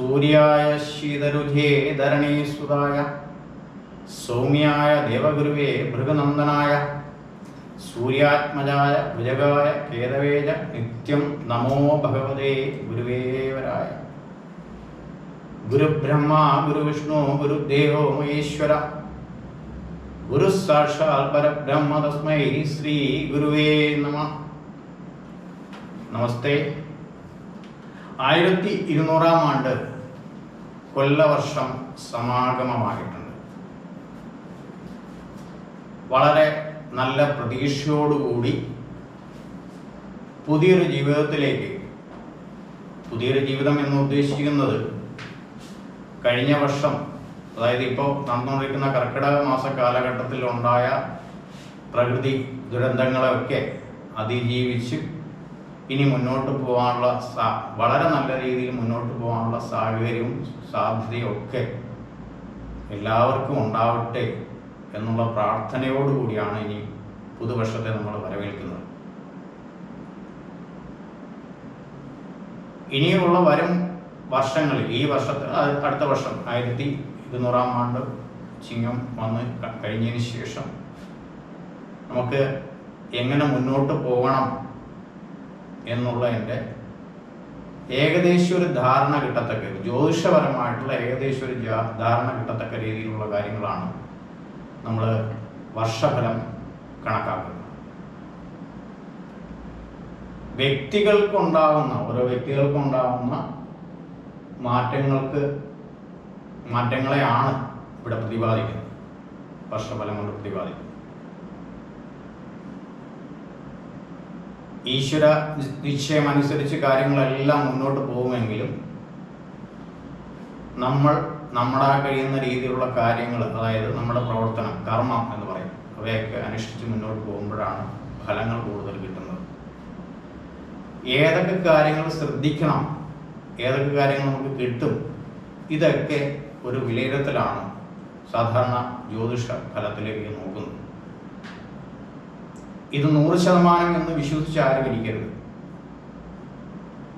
സൂര്യായ ശീതരുധേ ധരണീസുതായ സൗമ്യായ ദേവഗുരുവേ ഭൃഗനന്ദനായ സൂര്യാത്മജായ ഭുജഗായ കേതവേജ നിത്യം നമോ ഭഗവതേ ഗുരുവേവരായ. ഗുരുബ്രഹ്മ ഗുരുവിഷ്ണു ഗുരുദേവോ മഹേശ്വര ഗുരു സാക്ഷാൽ പരബ്രഹ്മ തസ്മൈ ശ്രീ ഗുരുവേ നമഃ. നമസ്തേ. 1200 ആണ്ട് കൊല്ലവർഷം സമാഗമമായിട്ടുണ്ട്. വളരെ നല്ല പ്രതീക്ഷയോടുകൂടി പുതിയൊരു ജീവിതത്തിലേക്ക്, പുതിയൊരു ജീവിതം എന്ന് ഉദ്ദേശിക്കുന്നത് കഴിഞ്ഞ വർഷം, അതായത് ഇപ്പോൾ നടന്നുകൊണ്ടിരിക്കുന്ന കർക്കിടക മാസ കാലഘട്ടത്തിൽ ഉണ്ടായ പ്രകൃതി ദുരന്തങ്ങളെയൊക്കെ അതിജീവിച്ച് ഇനി മുന്നോട്ട് പോകാനുള്ള വളരെ നല്ല രീതിയിൽ മുന്നോട്ട് പോകാനുള്ള സാഹചര്യവും സാധ്യതയും ഒക്കെ എല്ലാവർക്കും ഉണ്ടാവട്ടെ എന്നുള്ള പ്രാർത്ഥനയോടുകൂടിയാണ് ഇനി പുതുവർഷത്തെ നമ്മൾ വരവേൽക്കുന്നത്. ഇനിയുള്ള വരും വർഷങ്ങളിൽ, ഈ വർഷത്തെ അടുത്ത വർഷം 1200 ആണ്ട് ചിങ്ങം വന്ന് കഴിഞ്ഞതിന് ശേഷം നമുക്ക് എങ്ങനെ മുന്നോട്ട് പോകണം എന്നുള്ളതിൻ്റെ ഏകദേശം ഒരു ധാരണ കിട്ടത്തക്ക, ജ്യോതിഷപരമായിട്ടുള്ള ഏകദേശം ഒരു ധാരണ കിട്ടത്തക്ക രീതിയിലുള്ള കാര്യങ്ങളാണ് നമ്മൾ വർഷഫലം കണക്കാക്കുന്നത്. ഓരോ വ്യക്തികൾക്കുണ്ടാവുന്ന മാറ്റങ്ങളെയാണ് ഇവിടെ പ്രതിപാദിക്കുന്നത്, വർഷഫലം കൊണ്ട് പ്രതിപാദിക്കുന്നത്. ഈശ്വര നിശ്ചയം അനുസരിച്ച് കാര്യങ്ങളെല്ലാം മുന്നോട്ട് പോകുമെങ്കിലും നമ്മുടെ കഴിയുന്ന രീതിയിലുള്ള കാര്യങ്ങൾ, അതായത് നമ്മുടെ പ്രവർത്തനം, കർമ്മം എന്ന് പറയും, അവയൊക്കെ അനുഷ്ഠിച്ച് മുന്നോട്ട് പോകുമ്പോഴാണ് ഫലങ്ങൾ കൂടുതൽ കിട്ടുന്നത്. ഏതൊക്കെ കാര്യങ്ങൾ ശ്രദ്ധിക്കണം, ഏതൊക്കെ കാര്യങ്ങൾ നമുക്ക് കിട്ടും, ഇതൊക്കെ ഒരു വിലയിരുത്തലാണ് സാധാരണ ജ്യോതിഷ ഫലത്തിലേക്ക് നോക്കുന്നത്. ഇത് 100% എന്ന് വിശ്വസിച്ച് ആരും ഇരിക്കരുത്.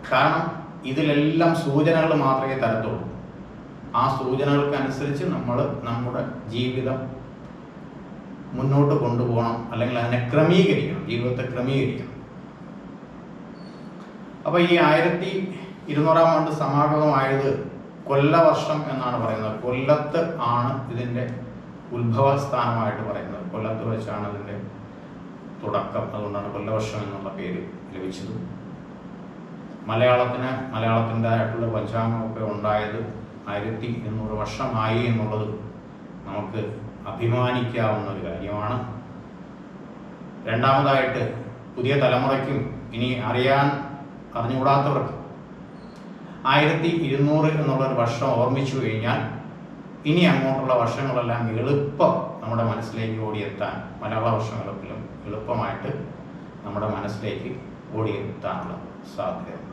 കാരണം ഇതിലെല്ലാം സൂചനകൾ മാത്രമേ തരത്തുള്ളൂ. ആ സൂചനകൾക്കനുസരിച്ച് നമ്മൾ നമ്മുടെ ജീവിതം മുന്നോട്ട് കൊണ്ടുപോകണം, അല്ലെങ്കിൽ അതിനെ ക്രമീകരിക്കണം, ജീവിതത്തെ ക്രമീകരിക്കണം. അപ്പോൾ ഈ 1200 ആണ്ട് സമാഗമമായത് കൊല്ലവർഷം എന്നാണ് പറയുന്നത്. കൊല്ലത്ത് ആണ് ഇതിൻ്റെ ഉത്ഭവസ്ഥാനമായിട്ട് പറയുന്നത്. കൊല്ലത്ത് വെച്ചാണ് ഇതിൻ്റെ തുടക്കം. അതുകൊണ്ടാണ് കൊല്ലവർഷം എന്നുള്ള പേര് ലഭിച്ചത്. മലയാളത്തിൻ്റെതായിട്ടുള്ള പഞ്ചാംഗമൊക്കെ ഉണ്ടായത് 1200 വർഷമായി എന്നുള്ളത് നമുക്ക് അഭിമാനിക്കാവുന്ന ഒരു കാര്യമാണ്. രണ്ടാമതായിട്ട്, പുതിയ തലമുറയ്ക്കും ഇനി അറിഞ്ഞുകൂടാത്തവർക്ക് 1200 എന്നുള്ളൊരു വർഷം ഓർമ്മിച്ചു കഴിഞ്ഞാൽ ഇനി അങ്ങോട്ടുള്ള വർഷങ്ങളെല്ലാം എളുപ്പം നമ്മുടെ മനസ്സിലേക്ക് ഓടിയെത്താൻ, മലയാള വർഷങ്ങളിലും എളുപ്പമായിട്ട് നമ്മുടെ മനസ്സിലേക്ക് ഓടിയെത്താനുള്ള സാധ്യതയുണ്ട്.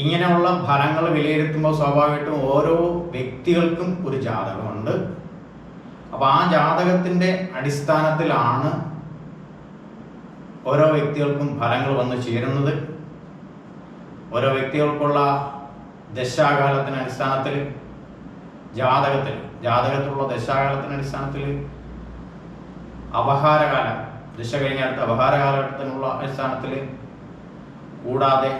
ഇങ്ങനെയുള്ള ഫലങ്ങൾ വിലയിരുത്തുമ്പോൾ സ്വാഭാവികമായിട്ടും ഓരോ വ്യക്തികൾക്കും ഒരു ജാതകമുണ്ട്. അപ്പോൾ ആ ജാതകത്തിൻ്റെ അടിസ്ഥാനത്തിലാണ് ഓരോ വ്യക്തികൾക്കും ഫലങ്ങൾ വന്നു ചേരുന്നത്. ഓരോ വ്യക്തികൾക്കുള്ള ദശാകാലത്തിന് അടിസ്ഥാനത്തിൽ, ജാതകത്തിലുള്ള ദശാകാലത്തിന് അടിസ്ഥാനത്തിൽ അപഹാരകാലം, ദശ കഴിഞ്ഞ അടുത്ത അപഹാരകാലഘട്ടത്തിനുള്ള അടിസ്ഥാനത്തിൽ, കൂടാതെ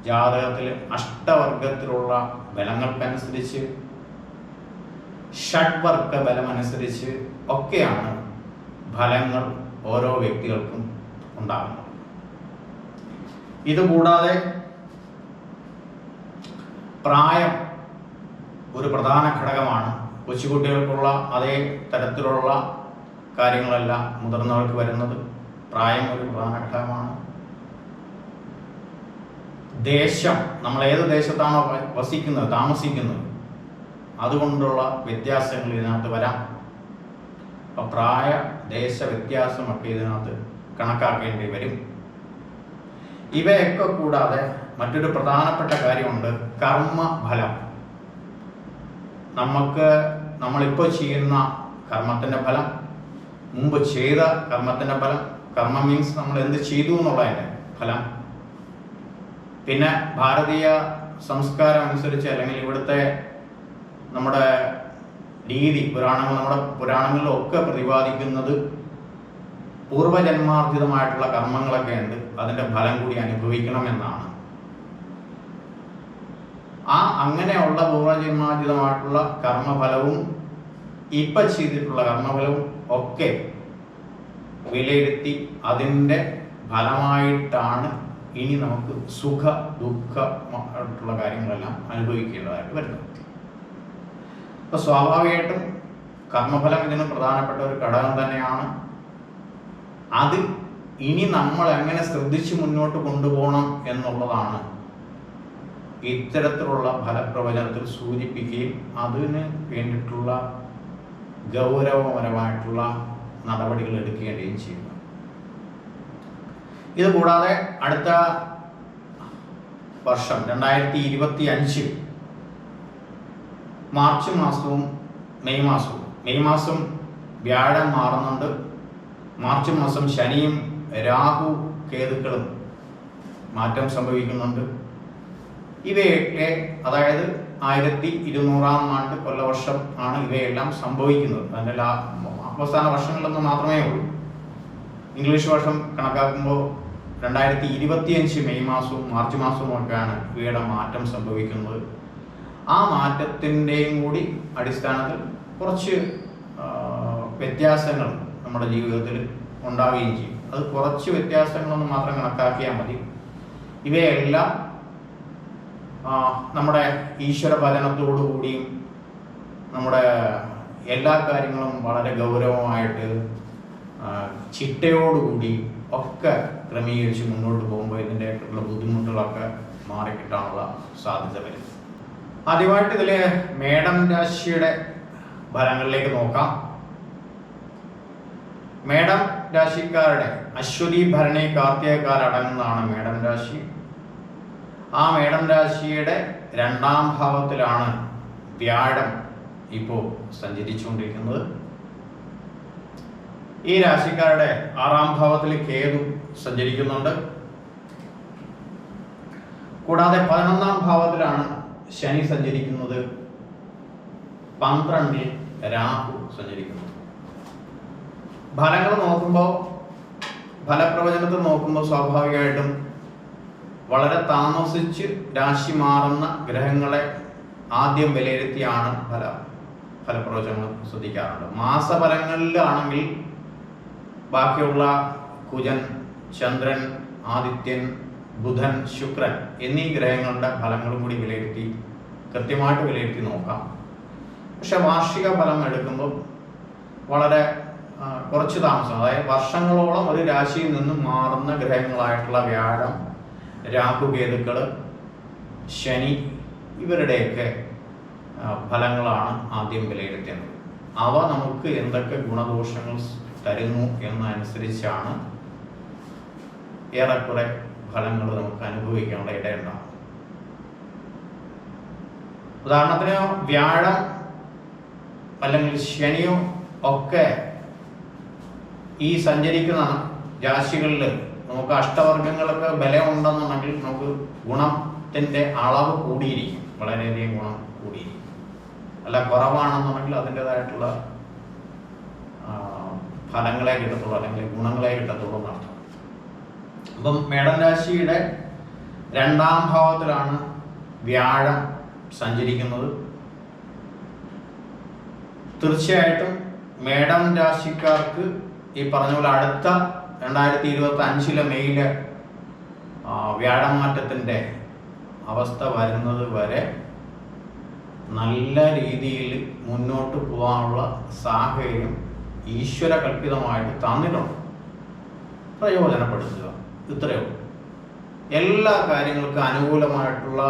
ജാതകത്തിൽ അഷ്ടവർഗത്തിലുള്ള ബലങ്ങൾക്കനുസരിച്ച്, ഷഡ്വർഗ ബലമനുസരിച്ച് ഒക്കെയാണ് ഫലങ്ങൾ ഓരോ വ്യക്തികൾക്കും ഉണ്ടാകുന്നത്. ഇതുകൂടാതെ പ്രായം ഒരു പ്രധാന ഘടകമാണ്. കൊച്ചുകുട്ടികൾക്കുള്ള അതേ തരത്തിലുള്ള കാര്യങ്ങളെല്ലാം മുതിർന്നവർക്ക് വരുന്നത്. പ്രായം ഒരു പ്രധാന ഘടകമാണ്. ദേശം, നമ്മൾ ഏത് ദേശത്താണോ താമസിക്കുന്നത് അതുകൊണ്ടുള്ള വ്യത്യാസങ്ങൾ ഇതിനകത്ത് വരാം. അപ്പം പ്രായ ദേശ വ്യത്യാസമൊക്കെ ഇതിനകത്ത് കണക്കാക്കേണ്ടി വരും. ഇവയൊക്കെ കൂടാതെ മറ്റൊരു പ്രധാനപ്പെട്ട കാര്യമുണ്ട്, കർമ്മഫലം. നമ്മളിപ്പോൾ ചെയ്യുന്ന കർമ്മത്തിൻ്റെ ഫലം, മുമ്പ് ചെയ്ത കർമ്മത്തിൻ്റെ ഫലം. കർമ്മം മീൻസ് നമ്മൾ എന്ത് ചെയ്തു എന്നുള്ളതിൻ്റെ ഫലം. പിന്നെ ഭാരതീയ സംസ്കാരം അനുസരിച്ച് അല്ലെങ്കിൽ ഇവിടുത്തെ നമ്മുടെ രീതി നമ്മുടെ പുരാണങ്ങളിലൊക്കെ പ്രതിപാദിക്കുന്നത് പൂർവജന്മാർജിതമായിട്ടുള്ള കർമ്മങ്ങളൊക്കെ ഉണ്ട്, അതിൻ്റെ ഫലം കൂടി അനുഭവിക്കണം എന്നാണ്. അങ്ങനെയുള്ള പൂർവജന്മാർജിതമായിട്ടുള്ള കർമ്മഫലവും ഇപ്പം ചെയ്തിട്ടുള്ള കർമ്മഫലവും ഒക്കെ വിലയിരുത്തി അതിൻ്റെ ഫലമായിട്ടാണ് ഇനി നമുക്ക് സുഖ ദുഃഖമായിട്ടുള്ള കാര്യങ്ങളെല്ലാം അനുഭവിക്കേണ്ടതായിട്ട് വരുന്നത്. അപ്പോൾ സ്വാഭാവികമായിട്ടും കർമ്മഫലം ഇതിന് പ്രധാനപ്പെട്ട ഒരു ഘടകം തന്നെയാണ്. അത് ഇനി നമ്മൾ എങ്ങനെ ശ്രദ്ധിച്ച് മുന്നോട്ട് കൊണ്ടുപോകണം എന്നുള്ളതാണ് ഇത്തരത്തിലുള്ള ഫലപ്രവചനത്തിൽ സൂചിപ്പിക്കുകയും അതിന് വേണ്ടിയിട്ടുള്ള ഗൗരവപരമായിട്ടുള്ള നടപടികൾ എടുക്കുകയും ചെയ്യുന്നു. ഇത് കൂടാതെ അടുത്ത വർഷം 2025 മാർച്ച് മാസവും മെയ് മാസം വ്യാഴം മാറുന്നുണ്ട്. മാർച്ച് മാസം ശനിയും രാഹു കേതുക്കളും മാറ്റം സംഭവിക്കുന്നുണ്ട്. ഇവയൊക്കെ അതായത് 1200 ആണ്ട് കൊല്ലവർഷം ആണ് ഇവയെല്ലാം സംഭവിക്കുന്നത്. അതിൻ്റെ അവസാന വർഷങ്ങളിലൊന്നും മാത്രമേ ഉള്ളൂ. ഇംഗ്ലീഷ് വർഷം കണക്കാക്കുമ്പോൾ 2025 മെയ് മാസവും മാർച്ച് മാസവും ഒക്കെയാണ് ഇവയുടെ മാറ്റം സംഭവിക്കുന്നത്. ആ മാറ്റത്തിൻ്റെയും കൂടി അടിസ്ഥാനത്തിൽ കുറച്ച് വ്യത്യാസങ്ങൾ നമ്മുടെ ജീവിതത്തിൽ ഉണ്ടാവുകയും ചെയ്യും. അത് കുറച്ച് വ്യത്യാസങ്ങളൊന്നും മാത്രം കണക്കാക്കിയാൽ മതി. ഇവയെല്ലാം നമ്മുടെ ഈശ്വര ഭജനത്തോടുകൂടിയും നമ്മുടെ എല്ലാ കാര്യങ്ങളും വളരെ ഗൗരവമായിട്ട് ചിട്ടയോടുകൂടി ഒക്കെ ക്രമീകരിച്ച് മുന്നോട്ട് പോകുമ്പോൾ ഇതിൻ്റെയൊക്കെയുള്ള ബുദ്ധിമുട്ടുകളൊക്കെ മാറിക്കിട്ടാനുള്ള സാധ്യത വരും. ആദ്യമായിട്ട് ഇതിൽ മേടം രാശിയുടെ ഫലങ്ങളിലേക്ക് നോക്കാം. മേടം രാശിക്കാരുടെ അശ്വതി ഭരണി കാർത്തികക്കാരടങ്ങുന്നതാണ് മേടം രാശി. ആ മേടം രാശിയുടെ 2ാം ഭാവത്തിലാണ് വ്യാഴം ഇപ്പോൾ സഞ്ചരിച്ചുകൊണ്ടിരിക്കുന്നത്. ഈ രാശിക്കാരുടെ 6ാം ഭാവത്തിൽ കേതു സഞ്ചരിക്കുന്നുണ്ട്. കൂടാതെ 11ാം ഭാവത്തിലാണ് ശനി സഞ്ചരിക്കുന്നത്. 12ൽ രാഹു സഞ്ചരിക്കുന്നു. ഫലങ്ങൾ നോക്കുമ്പോൾ, ഫലപ്രവചനത്തിൽ നോക്കുമ്പോൾ സ്വാഭാവികമായിട്ടും വളരെ താമസിച്ച് രാശി മാറുന്ന ഗ്രഹങ്ങളെ ആദ്യം വിലയിരുത്തിയാണ് ഫലപ്രവചനങ്ങൾ ശ്രദ്ധിക്കാറുണ്ട്. മാസഫലങ്ങളിലാണെങ്കിൽ ബാക്കിയുള്ള കുജൻ, ചന്ദ്രൻ, ആദിത്യൻ, ബുധൻ, ശുക്രൻ എന്നീ ഗ്രഹങ്ങളുടെ ഫലങ്ങളും കൂടി കൃത്യമായിട്ട് വിലയിരുത്തി നോക്കാം. പക്ഷെ വാർഷിക ഫലം എടുക്കുമ്പോൾ വളരെ കുറച്ച് താമസം, അതായത് വർഷങ്ങളോളം ഒരു രാശിയിൽ നിന്നും മാറുന്ന ഗ്രഹങ്ങളായിട്ടുള്ള വ്യാഴം, രാഹുകേതുക്കൾ, ശനി ഇവരുടെയൊക്കെ ഫലങ്ങളാണ് ആദ്യം വിലയിരുത്തേണ്ടത്. അവ നമുക്ക് എന്തൊക്കെ ഗുണദോഷങ്ങൾ തരുന്നു എന്നനുസരിച്ചാണ് ഏറെക്കുറെ ഫലങ്ങൾ നമുക്ക് അനുഭവിക്കാനുള്ള ഇടയുണ്ടാകും. ഉദാഹരണത്തിന് വ്യാഴം അല്ലെങ്കിൽ ശനിയോ ഒക്കെ ഈ സഞ്ചരിക്കുന്ന രാശികളിൽ നമുക്ക് അഷ്ടവർഗങ്ങൾക്ക് ബലമുണ്ടെന്നുണ്ടെങ്കിൽ നമുക്ക് ഗുണത്തിൻ്റെ അളവ് കൂടിയിരിക്കും, വളരെയധികം ഗുണം കൂടിയിരിക്കും. അല്ല കുറവാണെന്നുണ്ടെങ്കിൽ അതിൻ്റെതായിട്ടുള്ള ഫലങ്ങളെ കിട്ടത്തുള്ളൂ അല്ലെങ്കിൽ ഗുണങ്ങളെ കിട്ടത്തുള്ളൂ എന്നർത്ഥം. അപ്പം മേടം രാശിയുടെ 2ാം ഭാവത്തിലാണ് വ്യാഴം സഞ്ചരിക്കുന്നത്. തീർച്ചയായിട്ടും മേടം രാശിക്കാർക്ക് ഈ പറഞ്ഞ പോലെ അടുത്ത 2025 മെയില് വ്യാഴമാറ്റത്തിൻ്റെ അവസ്ഥ വരുന്നത് വരെ നല്ല രീതിയിൽ മുന്നോട്ട് പോകാനുള്ള സാഹചര്യം ഈശ്വര കൽപ്പിതമായിട്ട് തന്നിട്ടുണ്ട്. പ്രയോജനപ്പെടുത്തുക, ഇത്രയേ ഉള്ളൂ. എല്ലാ കാര്യങ്ങൾക്കും അനുകൂലമായിട്ടുള്ള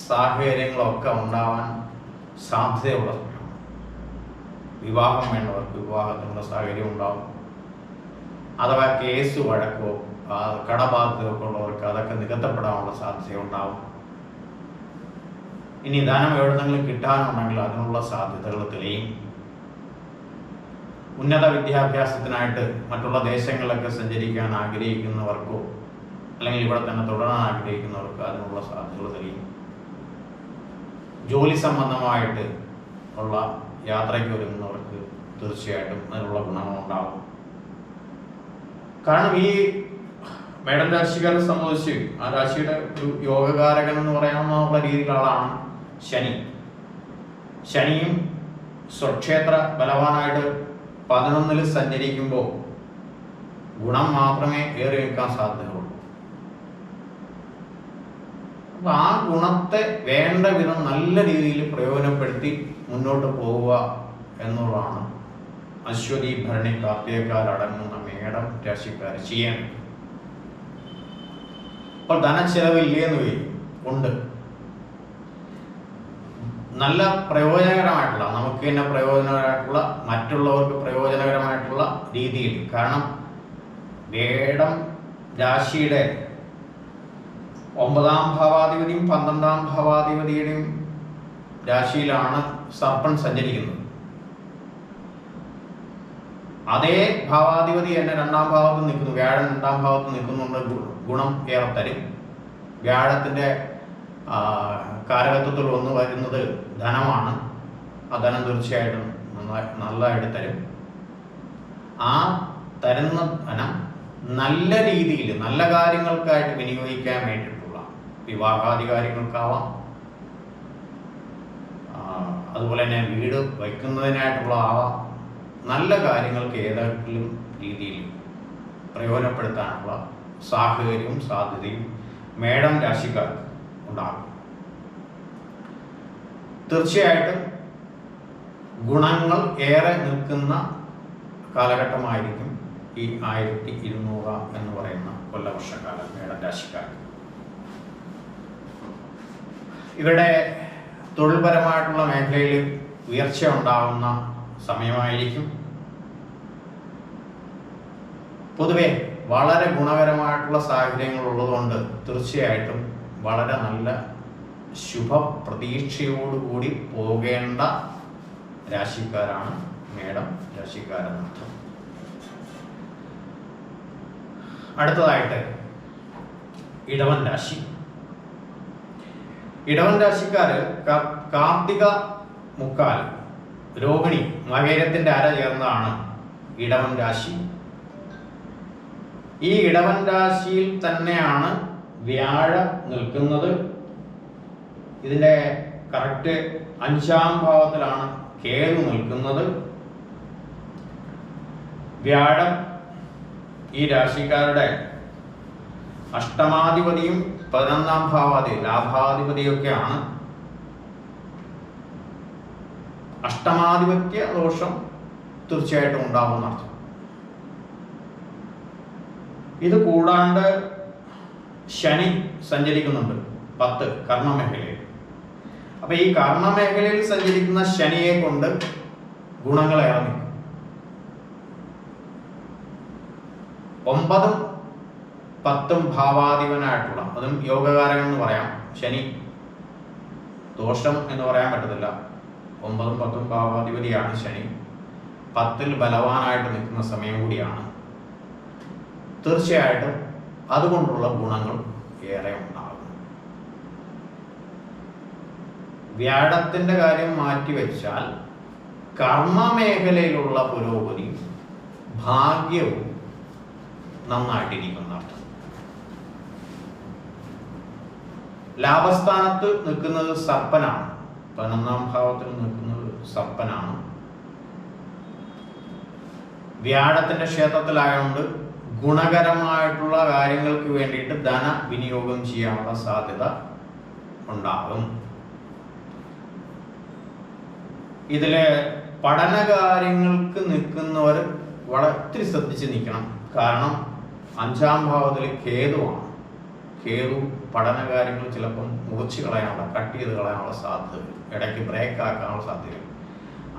സാഹചര്യങ്ങളൊക്കെ ഉണ്ടാവാൻ സാധ്യതയുള്ള സമയമാണ്. വിവാഹം വേണ്ടവർക്ക് വിവാഹത്തിനുള്ള സാഹചര്യം ഉണ്ടാവും. അഥവാ കേസ് വഴക്കോ കടബാധ്യതയൊക്കെ ഉള്ളവർക്ക് അതൊക്കെ നികത്തപ്പെടാനുള്ള സാധ്യത ഉണ്ടാവും. ഇനി ധനം എവിടെന്നെങ്കിലും കിട്ടാനുണ്ടെങ്കിൽ അതിനുള്ള സാധ്യതകൾ തെളിയും. ഉന്നത വിദ്യാഭ്യാസത്തിനായിട്ട് മറ്റുള്ള ദേശങ്ങളിലൊക്കെ സഞ്ചരിക്കാൻ ആഗ്രഹിക്കുന്നവർക്കോ അല്ലെങ്കിൽ ഇവിടെ തന്നെ തുടരാൻ ആഗ്രഹിക്കുന്നവർക്ക് അതിനുള്ള സാധ്യതകൾ തെളിയും. ജോലി സംബന്ധമായിട്ട് ഉള്ള യാത്രയ്ക്ക് ഒരുങ്ങുന്നവർക്ക് തീർച്ചയായിട്ടും അതിനുള്ള ഗുണങ്ങളുണ്ടാകും. കാരണം ഈ മേടൻ രാശിക്കാരെ സംബന്ധിച്ച് ആ രാശിയുടെ ഒരു യോഗകാരകൻ എന്ന് പറയാവുന്ന രീതിയിലുള്ള ആളാണ് ശനി. ശനിയും സ്വക്ഷേത്ര ബലവാനായിട്ട് 11-ൽ സഞ്ചരിക്കുമ്പോൾ ഗുണം മാത്രമേ ഏറി നിൽക്കാൻ സാധ്യതയുള്ളൂ. അപ്പൊ ആ ഗുണത്തെ വേണ്ട വിധം നല്ല രീതിയിൽ പ്രയോജനപ്പെടുത്തി മുന്നോട്ട് പോവുക എന്നുള്ളതാണ് അശ്വതി, ഭരണി, കാർത്തികക്കാരടങ്ങുന്ന മേടം രാശിക്കാർ ചെയ്യേണ്ടത്. അപ്പോൾ ധനച്ചെലവില്ലേന്ന് ഉണ്ട്. നല്ല പ്രയോജനകരമായിട്ടുള്ള, നമുക്ക് തന്നെ പ്രയോജനകരമായിട്ടുള്ള, മറ്റുള്ളവർക്ക് പ്രയോജനകരമായിട്ടുള്ള രീതിയിൽ. കാരണം മേടം രാശിയുടെ 9-ാം ഭാവാധിപതിയും 12-ാം ഭാവാധിപതിയുടെയും രാശിയിലാണ് സർപ്പൻ സഞ്ചരിക്കുന്നത്. അതേ ഭാവാധിപതി തന്നെ 2-ാം ഭാവത്ത് നിൽക്കുന്നു. വ്യാഴം 2-ാം ഭാവത്ത് നിൽക്കുന്നുണ്ട്. ഗുണം ഏറെ തരും. വ്യാഴത്തിന്റെ കാരകത്വത്തിൽ ഒന്ന് വരുന്നത് ധനമാണ്. ആ ധനം തീർച്ചയായിട്ടും നല്ലതായിട്ട് തരും. ആ തരുന്ന ധനം നല്ല രീതിയിൽ നല്ല കാര്യങ്ങൾക്കായിട്ട് വിനിയോഗിക്കാൻ വേണ്ടിയിട്ടുള്ള വിവാഹാദി കാര്യങ്ങൾക്കാവാം, അതുപോലെ തന്നെ വീട് വയ്ക്കുന്നതിനായിട്ടുള്ള ആവാം, നല്ല കാര്യങ്ങൾക്ക് ഏതെങ്കിലും രീതിയിൽ പ്രയോജനപ്പെടുത്താനുള്ള സാഹചര്യവും സാധ്യതയും മേടം രാശിക്കാർക്ക് ഉണ്ടാകും. തീർച്ചയായിട്ടും ഗുണങ്ങൾ ഏറെ നിൽക്കുന്ന കാലഘട്ടമായിരിക്കും ഈ 1200 എന്ന് പറയുന്ന കൊല്ലവർഷക്കാലം മേടം രാശിക്കാർക്ക്. ഇവരുടെ തൊഴിൽപരമായിട്ടുള്ള മേഖലയിൽ ഉയർച്ച ഉണ്ടാകുന്ന സമയമായിരിക്കും. പൊതുവെ വളരെ ഗുണകരമായിട്ടുള്ള സാഹചര്യങ്ങൾ ഉള്ളതുകൊണ്ട് തീർച്ചയായിട്ടും വളരെ നല്ല ശുഭ പ്രതീക്ഷയോടുകൂടി പോകേണ്ട രാശിക്കാരാണ് മേടം രാശിക്കാരെന്നർത്ഥം. അടുത്തതായിട്ട് ഇടവൻ രാശി. ഇടവൻ രാശിക്കാര് കാർത്തിക മുക്കാൽ രോഹിണി മകരത്തിന്റെ അര ചേർന്നതാണ് ഇടവൻ രാശി. ഈ ഇടവൻ രാശിയിൽ തന്നെയാണ് വ്യാഴം നിൽക്കുന്നത്. ഇതിന്റെ കറക്റ്റ് 5-ാം ഭാവത്തിലാണ് കേതു നിൽക്കുന്നത്. വ്യാഴം ഈ രാശിക്കാരുടെ അഷ്ടമാധിപതിയും 11-ാം ഭാവാധിപതി ലാഭാധിപതിയൊക്കെയാണ്. അഷ്ടമാധിപത്യ ദോഷം തീർച്ചയായിട്ടും ഉണ്ടാവുന്ന അർത്ഥം. ഇത് കൂടാണ്ട് ശനി സഞ്ചരിക്കുന്നുണ്ട് 10 കർമ്മമേഖലയിൽ. അപ്പൊ ഈ കർമ്മമേഖലയിൽ സഞ്ചരിക്കുന്ന ശനിയെ കൊണ്ട് ഗുണങ്ങൾ ഏറെ. 9-ഉം 10-ഉം ഭാവാധിപനായിട്ടുള്ള, അതും യോഗകാരകൻ എന്ന് പറയാം. ശനി ദോഷം എന്ന് പറയാൻ പറ്റത്തില്ല. 9-ഉം 10-ഉം ഭാവാധിപതിയാണ് ശനി. 10-ൽ ബലവാനായിട്ട് നിൽക്കുന്ന സമയം കൂടിയാണ്. തീർച്ചയായിട്ടും അതുകൊണ്ടുള്ള ഗുണങ്ങൾ ഏറെ ഉണ്ടാകും. വ്യാഴത്തിന്റെ കാര്യം മാറ്റിവെച്ചാൽ കർമ്മമേഖലയിലുള്ള പുരോഗതിയും ഭാഗ്യവും നന്നായിട്ടിരിക്കുന്ന അർത്ഥം. ലാഭസ്ഥാനത്ത് നിൽക്കുന്നത് സർപ്പനാണ്. 11-ാം ഭാവത്തിൽ നിൽക്കുന്നത് സർപ്പനാണ്. വ്യാഴത്തിന്റെ ക്ഷേത്രത്തിലായതുകൊണ്ട് ഗുണകരമായിട്ടുള്ള കാര്യങ്ങൾക്ക് വേണ്ടിയിട്ട് ധന വിനിയോഗം ചെയ്യാനുള്ള സാധ്യത ഉണ്ടാകും. ഇതില് പഠനകാര്യങ്ങൾക്ക് നിൽക്കുന്നവർ വളരെ ശ്രദ്ധിച്ച് നിൽക്കണം. കാരണം 5-ാം ഭാവത്തിൽ കേതുവാണ്. കേതു പഠനകാര്യങ്ങൾ ചിലപ്പം മുറിച്ച് കളയാനുള്ള, കട്ട് ചെയ്ത് കളയാനുള്ള സാധ്യത, ഇടയ്ക്ക് ബ്രേക്ക് ആക്കാനുള്ള സാധ്യത.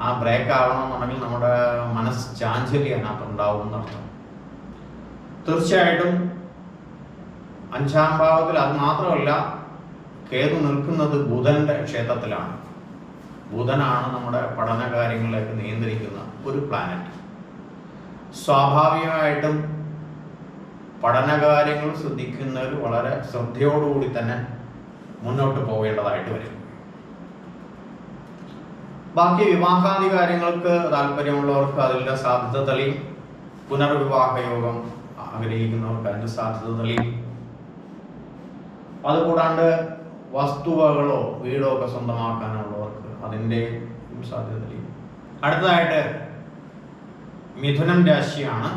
ആ ബ്രേക്ക് ആവണമെന്നുണ്ടെങ്കിൽ നമ്മുടെ മനസ്സ് ചാഞ്ചല്യം അതിനകത്ത് ഉണ്ടാവും എന്നർത്ഥം. തീർച്ചയായിട്ടും 5-ാം ഭാവത്തിൽ അത് മാത്രമല്ല, കേതു നിൽക്കുന്നത് ബുധന്റെ ക്ഷേത്രത്തിലാണ്. ബുധനാണ് നമ്മുടെ പഠനകാര്യങ്ങളിലേക്ക് നിയന്ത്രിക്കുന്ന ഒരു പ്ലാനറ്റ്. സ്വാഭാവികമായിട്ടും പഠനകാര്യങ്ങൾ ശ്രദ്ധിക്കുന്നവർ വളരെ ശ്രദ്ധയോടുകൂടി തന്നെ മുന്നോട്ട് പോകേണ്ടതായിട്ട് വരും. ബാക്കി വിവാഹാദി കാര്യങ്ങൾക്ക് താല്പര്യമുള്ളവർക്ക് അതിൻ്റെ സാധ്യത തെളിയും. പുനർവിവാഹ യോഗം ആഗ്രഹിക്കുന്നവർക്ക് അതിൻ്റെ സാധ്യത തെളിയും. അതുകൂടാണ്ട് വസ്തുവകളോ വീടോ ഒക്കെ സ്വന്തമാക്കാനുള്ളവർക്ക് അതിൻ്റെ സാധ്യത തെളിയും. അടുത്തതായിട്ട് മിഥുനം രാശിയാണ്.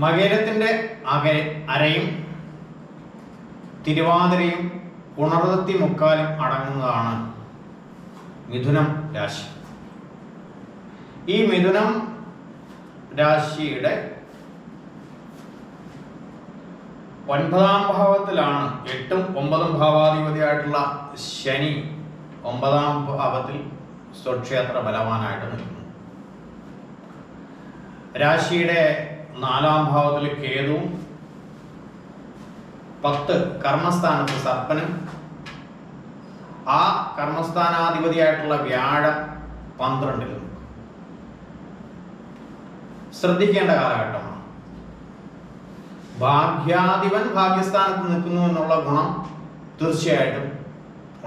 മകരത്തിൻ്റെ അരയും തിരുവാതിരയും പുണർത്തി മുക്കാലും അടങ്ങുന്നതാണ് മിഥുനം രാശി. ഈ മിഥുനം രാശിയുടെ 9ാം ഭാവത്തിലാണ് 8ഉം 9ഉം ഭാവാധിപതിയായിട്ടുള്ള ശനി 9ാം ഭാവത്തിൽ സ്വക്ഷേത്ര ബലവാനായിട്ട് നിൽക്കുന്നു. രാശിയുടെ 4ാം ഭാവത്തിൽ കേതുവും 10 കർമ്മസ്ഥാനത്ത് സർപ്പനും ആ കർമ്മസ്ഥാനാധിപതിയായിട്ടുള്ള വ്യാഴം 12ലും. ശ്രദ്ധിക്കേണ്ട കാലഘട്ടമാണ്. ഭാഗ്യാധിപൻ ഭാഗ്യസ്ഥാനത്ത് നിൽക്കുന്നു എന്നുള്ള ഗുണം തീർച്ചയായിട്ടും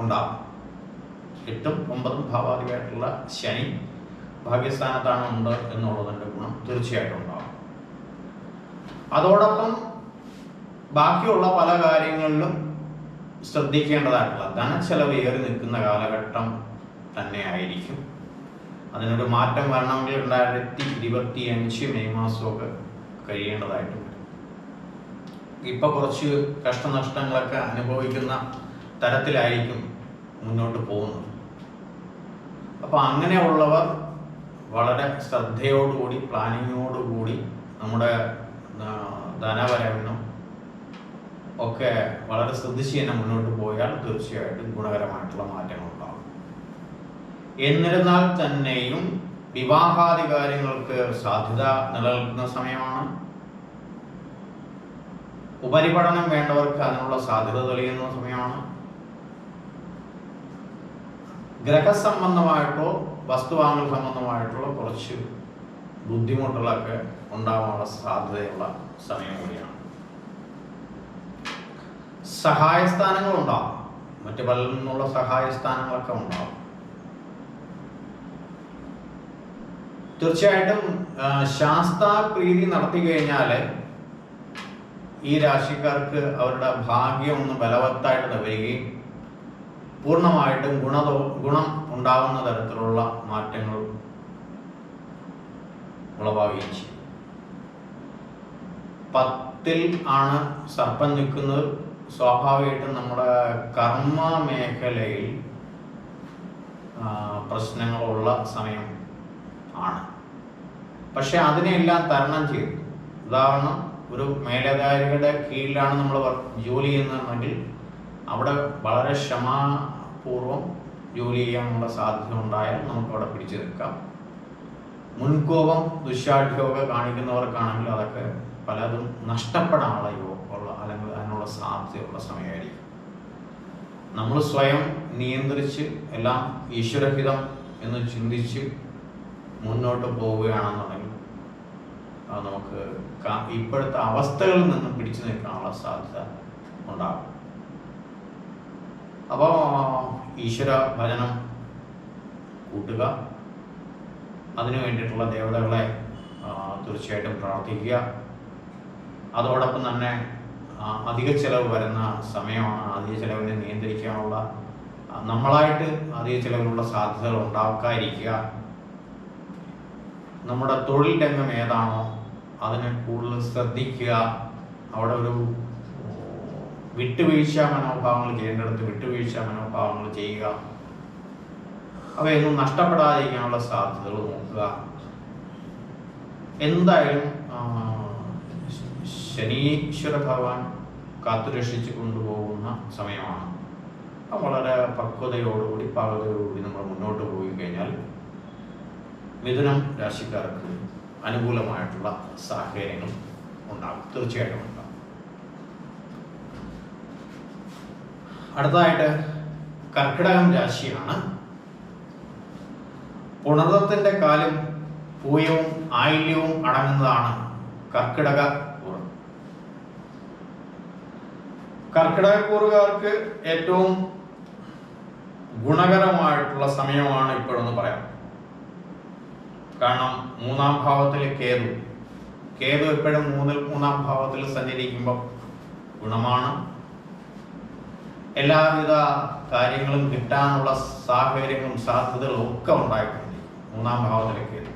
ഉണ്ടാകും. 8ഉം 9ഉം ഭാവാധിപതിയായിട്ടുള്ള ശനി ഭാഗ്യസ്ഥാനത്താണ് ഉണ്ട് എന്നുള്ളതിൻ്റെ ഗുണം തീർച്ചയായിട്ടും ഉണ്ടാകും. അതോടൊപ്പം ബാക്കിയുള്ള പല കാര്യങ്ങളിലും ശ്രദ്ധിക്കേണ്ടതായിട്ടുള്ള ധനച്ചെലവ് ഏറി നിൽക്കുന്ന കാലഘട്ടം തന്നെയായിരിക്കും. അതിനൊരു മാറ്റം വരണമെങ്കിൽ 2025 മെയ് മാസമൊക്കെ കഴിയേണ്ടതായിട്ട് വരും. ഇപ്പം കുറച്ച് കഷ്ടനഷ്ടങ്ങളൊക്കെ അനുഭവിക്കുന്ന തരത്തിലായിരിക്കും മുന്നോട്ട് പോകുന്നത്. അപ്പോൾ അങ്ങനെയുള്ളവർ വളരെ ശ്രദ്ധയോടുകൂടി പ്ലാനിങ്ങോടുകൂടി നമ്മുടെ ധനവരവിനും ഒക്കെ വളരെ ശ്രദ്ധിച്ച് തന്നെ മുന്നോട്ട് പോയാൽ തീർച്ചയായിട്ടും ഗുണകരമായിട്ടുള്ള മാറ്റങ്ങൾ ഉണ്ടാകും. എന്നിരുന്നാൽ തന്നെയും വിവാഹാദി കാര്യങ്ങൾക്ക് സാധ്യത നിലനിൽക്കുന്ന സമയമാണ്. ഉപരിപഠനം വേണ്ടവർക്ക് അതിനുള്ള സാധ്യത തെളിയുന്ന സമയമാണ്. ഗ്രഹസംബന്ധമായിട്ടോ വസ്തുവാങ്ങൽ സംബന്ധമായിട്ടുള്ള കുറച്ച് ബുദ്ധിമുട്ടുകളൊക്കെ ഉണ്ടാകാനുള്ള സാധ്യതയുള്ള സമയം കൂടിയാണ്. സഹായസ്ഥാനങ്ങൾ ഉണ്ടാകും. മറ്റു പലരിൽ നിന്നുള്ള സഹായസ്ഥാനങ്ങളൊക്കെ ഉണ്ടാകും. തീർച്ചയായിട്ടും ശാസ്താപ്രീതി നടത്തി കഴിഞ്ഞാൽ ഈ രാശിക്കാർക്ക് അവരുടെ ഭാഗ്യം ഒന്ന് ബലവത്തായിട്ട് വരികയും പൂർണ്ണമായിട്ടും ഗുണം ഉണ്ടാകുന്ന തരത്തിലുള്ള മാറ്റങ്ങൾ ഉളവാകുകയും ചെയ്യും. 10ൽ ആണ് സർപ്പം നിൽക്കുന്നത്. സ്വാഭാവികമായിട്ടും നമ്മുടെ കർമ്മ മേഖലയിൽ പ്രശ്നങ്ങളുള്ള സമയം ആണ്. പക്ഷെ അതിനെല്ലാം തരണം ചെയ്തു. ഉദാഹരണം, ഒരു മേലധികാരികളുടെ കീഴിലാണ് നമ്മൾ ജോലി ചെയ്യുന്നതെങ്കിൽ അവിടെ വളരെ ക്ഷമാപൂർവം ജോലി ചെയ്യാനുള്ള സാധ്യത ഉണ്ടായാൽ നമുക്ക് അവിടെ പിടിച്ചു നിൽക്കാം. മുൻകോപം ദുശാഠ്യമൊക്കെ കാണിക്കുന്നവർക്കാണെങ്കിൽ അതൊക്കെ പലതും നഷ്ടപ്പെടാനുള്ള യോഗമുള്ള അല്ലെങ്കിൽ അതിനുള്ള സാധ്യതയുള്ള സമയമായിരിക്കും. നമ്മൾ സ്വയം നിയന്ത്രിച്ച് എല്ലാം ഈശ്വരഹിതം എന്ന് ചിന്തിച്ച് മുന്നോട്ട് പോവുകയാണെന്നുണ്ടെങ്കിൽ നമുക്ക് ഇപ്പോഴത്തെ അവസ്ഥകളിൽ നിന്ന് പിടിച്ചു നിൽക്കാനുള്ള സാധ്യത ഉണ്ടാകും. അപ്പോൾ ഈശ്വര ഭജനം കൂട്ടുക, അതിനു വേണ്ടിയിട്ടുള്ള ദേവതകളെ തീർച്ചയായിട്ടും പ്രാർത്ഥിക്കുക. അതോടൊപ്പം തന്നെ അധിക ചെലവ് വരുന്ന സമയമാണ്. അധിക ചെലവിനെ നിയന്ത്രിക്കാനുള്ള നമ്മളായിട്ട് അധിക ചെലവിനുള്ള സാധ്യതകൾ ഉണ്ടാക്കാതിരിക്കുക. നമ്മുടെ തൊഴിൽ രംഗം ഏതാണോ അതിനെ കൂടുതൽ ശ്രദ്ധിക്കുക. അവിടെ ഒരു വിട്ടുവീഴ്ച മനോഭാവങ്ങൾ ചെയ്യേണ്ടടുത്ത് വിട്ടുവീഴ്ച മനോഭാവങ്ങൾ ചെയ്യുക. അവയൊന്നും നഷ്ടപ്പെടാതിരിക്കാനുള്ള സാധ്യതകൾ നോക്കുക. എന്തായാലും ശനീശ്വര ഭഗവാൻ കാത്തുരക്ഷിച്ച് കൊണ്ടുപോകുന്ന സമയമാണ്. വളരെ പക്വതയോടുകൂടി പാകതയോടുകൂടി നമ്മൾ മുന്നോട്ട് പോയി കഴിഞ്ഞാൽ മിഥുനം രാശിക്കാർക്ക് അനുകൂലമായിട്ടുള്ള സാഹചര്യങ്ങൾ ഉണ്ടാകും, തീർച്ചയായിട്ടും ഉണ്ടാകും. അടുത്തതായിട്ട് കർക്കിടകം രാശിയാണ്. പുണർദത്തിന്റെ കാലും പൂയവും ആയില്യവും അടങ്ങുന്നതാണ് കർക്കിടക കൂറ്. കർക്കിടകക്കൂറുകാർക്ക് ഏറ്റവും ഗുണകരമായിട്ടുള്ള സമയമാണ് ഇപ്പോഴെന്ന് പറയാം. കാരണം 3-ാം ഭാവത്തിലെ കേതു എപ്പോഴും 3-ാം ഭാവത്തിൽ സഞ്ചരിക്കുമ്പോൾ ഗുണമാണ്. എല്ലാവിധ കാര്യങ്ങളും കിട്ടാനുള്ള സാഹചര്യങ്ങളും സാധ്യതകളും ഒക്കെ ഉണ്ടായിട്ടുണ്ട് 3-ാം ഭാവത്തിലെ കേതു.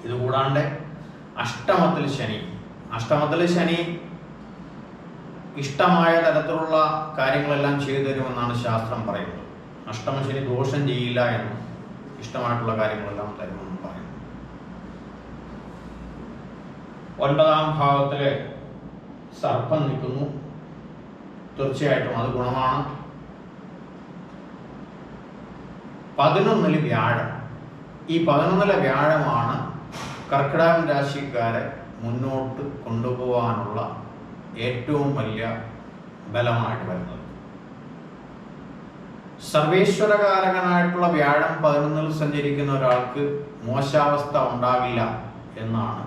ഇതുകൂടാണ്ട് അഷ്ടമത്തിൽ ശനി ഇഷ്ടമായ തരത്തിലുള്ള കാര്യങ്ങളെല്ലാം ചെയ്തു തരുമെന്നാണ് ശാസ്ത്രം പറയുന്നത്. അഷ്ടമശനി ദോഷം ചെയ്യില്ല എന്നും ഇഷ്ടമായിട്ടുള്ള കാര്യങ്ങളെല്ലാം തരുമെന്നും പറയുന്നു. 9-ാം ഭാവത്തില് സർപ്പം നിൽക്കുന്നു. തീർച്ചയായിട്ടും അത് ഗുണമാണ്. 11-ൽ വ്യാഴം. ഈ 11-ലെ വ്യാഴമാണ് കർക്കിടകം രാശിക്കാരെ മുന്നോട്ട് കൊണ്ടുപോകാനുള്ള ഏറ്റവും വലിയ ബലമായിട്ട് വരുന്നത്. സർവേശ്വരകാരകനായിട്ടുള്ള വ്യാഴം 11-ൽ സഞ്ചരിക്കുന്ന ഒരാൾക്ക് മോശാവസ്ഥ ഉണ്ടാകില്ല എന്നാണ്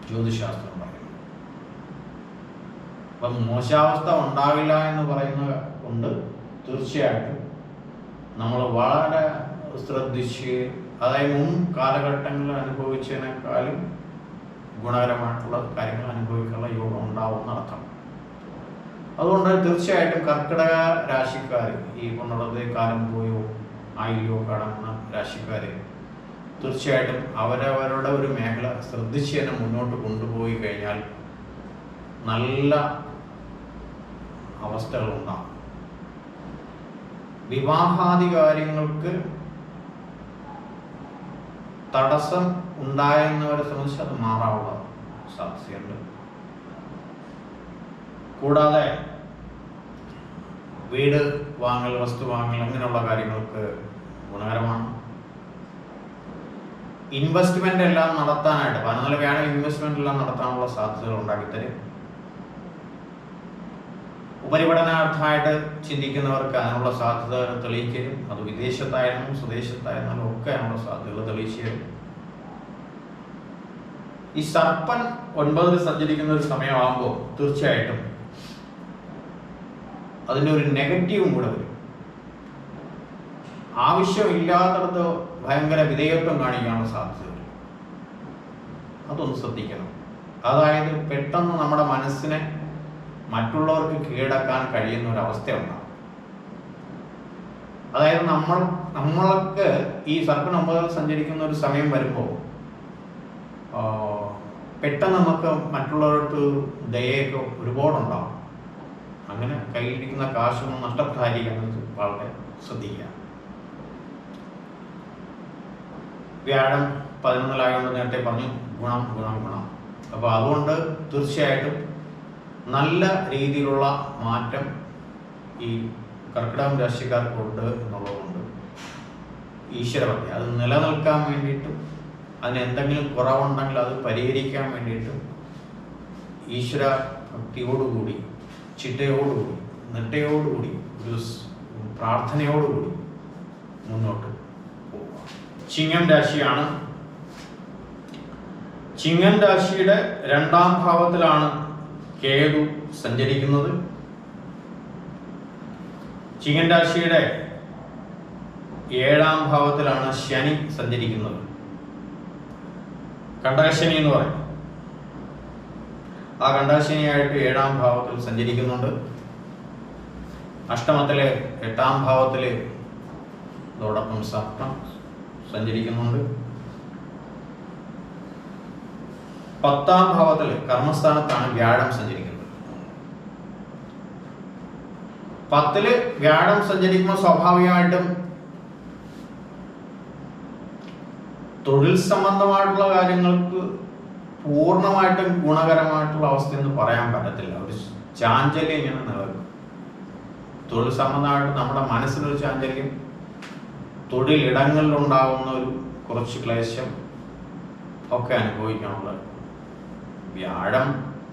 ജ്യോതിശാസ്ത്രം പറയുന്നത്. അപ്പം മോശാവസ്ഥ ഉണ്ടാകില്ല എന്ന് പറയുന്നത് കൊണ്ട് തീർച്ചയായിട്ടും നമ്മൾ വളരെ ശ്രദ്ധിച്ച്, അതായത് മുൻ കാലഘട്ടങ്ങളിൽ അനുഭവിച്ചതിനേക്കാളും ഗുണകരമായിട്ടുള്ള കാര്യങ്ങൾ അനുഭവിക്കാനുള്ള യോഗം ഉണ്ടാവും എന്നർത്ഥം. അതുകൊണ്ട് തീർച്ചയായിട്ടും കർക്കിടക രാശിക്കാർ, ഈ കൊണ്ടുള്ളത് കാലം പോയോ ആയില്ലോ കടന്ന രാശിക്കാർ തീർച്ചയായിട്ടും അവരവരുടെ ഒരു മേഖല ശ്രദ്ധിച്ച് തന്നെ മുന്നോട്ട് കൊണ്ടുപോയി കഴിഞ്ഞാൽ നല്ല അവസ്ഥകളുണ്ടാകും. വിവാഹാദി കാര്യങ്ങൾക്ക് തടസ്സം ഉണ്ടായെന്നവരെ സംബന്ധിച്ച് അത് മാറാനുള്ള സാധ്യതയുണ്ട്. കൂടാതെ വീട് വാങ്ങൽ, വസ്തു വാങ്ങൽ, അങ്ങനെയുള്ള കാര്യങ്ങൾക്ക് ഗുണകരമാണ്. ഇൻവെസ്റ്റ്മെന്റ് എല്ലാം നടത്താനായിട്ട് 11 വ്യാഴം ഇൻവെസ്റ്റ്മെന്റ് എല്ലാം നടത്താനുള്ള സാധ്യതകൾ ഉണ്ടാക്കിത്തരും. ഉപരിപഠനാർത്ഥമായിട്ട് ചിന്തിക്കുന്നവർക്ക് അതിനുള്ള സാധ്യത തെളിയിക്കലും, അത് വിദേശത്തായാലും സ്വദേശത്തായിരുന്നാലും ഒക്കെ അതിനുള്ള സാധ്യതകൾ തെളിയിച്ചു തരും. ഈ സർപ്പൻ 9-ൽ സഞ്ചരിക്കുന്ന ഒരു സമയമാകുമ്പോൾ തീർച്ചയായിട്ടും അതിൻ്റെ ഒരു നെഗറ്റീവും കൂടെ വരും. ആവശ്യമില്ലാത്തടത്ത് ഭയങ്കര വിധേയത്വം കാണിക്കാനുള്ള സാധ്യത വരും. അതൊന്ന് ശ്രദ്ധിക്കണം. അതായത് പെട്ടെന്ന് നമ്മുടെ മനസ്സിനെ മറ്റുള്ളവർക്ക് കീഴടക്കാൻ കഴിയുന്ന ഒരു അവസ്ഥയുണ്ടാകും. അതായത് നമ്മൾക്ക് ഈ സർപ്പൻ 9-ൽ സഞ്ചരിക്കുന്ന ഒരു സമയം വരുമ്പോൾ പെട്ടെന്ന് നമുക്ക് മറ്റുള്ളവർക്ക് ദയൊക്കെ ഒരുപാടുണ്ടാകും. അങ്ങനെ കയ്യിലിരിക്കുന്ന കാശൊന്നും നഷ്ടപ്പെടാതിരിക്കാൻ വളരെ ശ്രദ്ധിക്കുക. വ്യാഴം 11-ലായതുകൊണ്ട് നേരത്തെ പറഞ്ഞു ഗുണം. അപ്പോൾ അതുകൊണ്ട് തീർച്ചയായിട്ടും നല്ല രീതിയിലുള്ള മാറ്റം ഈ കർക്കിടകം രാശിക്കാർക്കുണ്ട് എന്നുള്ളതുകൊണ്ട് ഈശ്വരഭക്തി അത് നിലനിൽക്കാൻ വേണ്ടിയിട്ടും അതിന് എന്തെങ്കിലും കുറവുണ്ടെങ്കിൽ അത് പരിഹരിക്കാൻ വേണ്ടിയിട്ടും ഈശ്വര ഭക്തിയോടുകൂടി, ചിട്ടയോടുകൂടി, നിഷ്ഠയോടുകൂടി, ഒരു പ്രാർത്ഥനയോടുകൂടി മുന്നോട്ട് പോവുക. ചിങ്ങം രാശിയാണ്. ചിങ്ങം രാശിയുടെ 2-ാം ഭാവത്തിലാണ് കേതു സഞ്ചരിക്കുന്നത്. ചിങ്ങം രാശിയുടെ 7-ാം ഭാവത്തിലാണ് ശനി സഞ്ചരിക്കുന്നത്. കണ്ടകശനി എന്ന് പറയും. ആ കണ്ടകശനിയായിട്ട് 7-ാം ഭാവത്തിൽ സഞ്ചരിക്കുന്നുണ്ട്. അഷ്ടമത്തിലെ 8-ാം ഭാവത്തില് അതോടൊപ്പം സപ്തം സഞ്ചരിക്കുന്നുണ്ട്. 10-ാം ഭാവത്തില് കർമ്മസ്ഥാനത്താണ് വ്യാഴം സഞ്ചരിക്കുന്നത്. 10-ല് വ്യാഴം സഞ്ചരിക്കുമ്പോൾ സ്വാഭാവികമായിട്ടും തൊഴിൽ സംബന്ധമായിട്ടുള്ള കാര്യങ്ങൾക്ക് പൂർണ്ണമായിട്ടും ഗുണകരമായിട്ടുള്ള അവസ്ഥയെന്ന് പറയാൻ പറ്റത്തില്ല. ഒരു ചാഞ്ചല്യം ഇങ്ങനെ നിലനിൽക്കും. തൊഴിൽ സംബന്ധമായിട്ട് നമ്മുടെ മനസ്സിനൊരു ചാഞ്ചല്യം, തൊഴിലിടങ്ങളിലുണ്ടാകുന്ന ഒരു കുറച്ച് ക്ലേശം ഒക്കെ അനുഭവിക്കാനുള്ള വ്യാഴം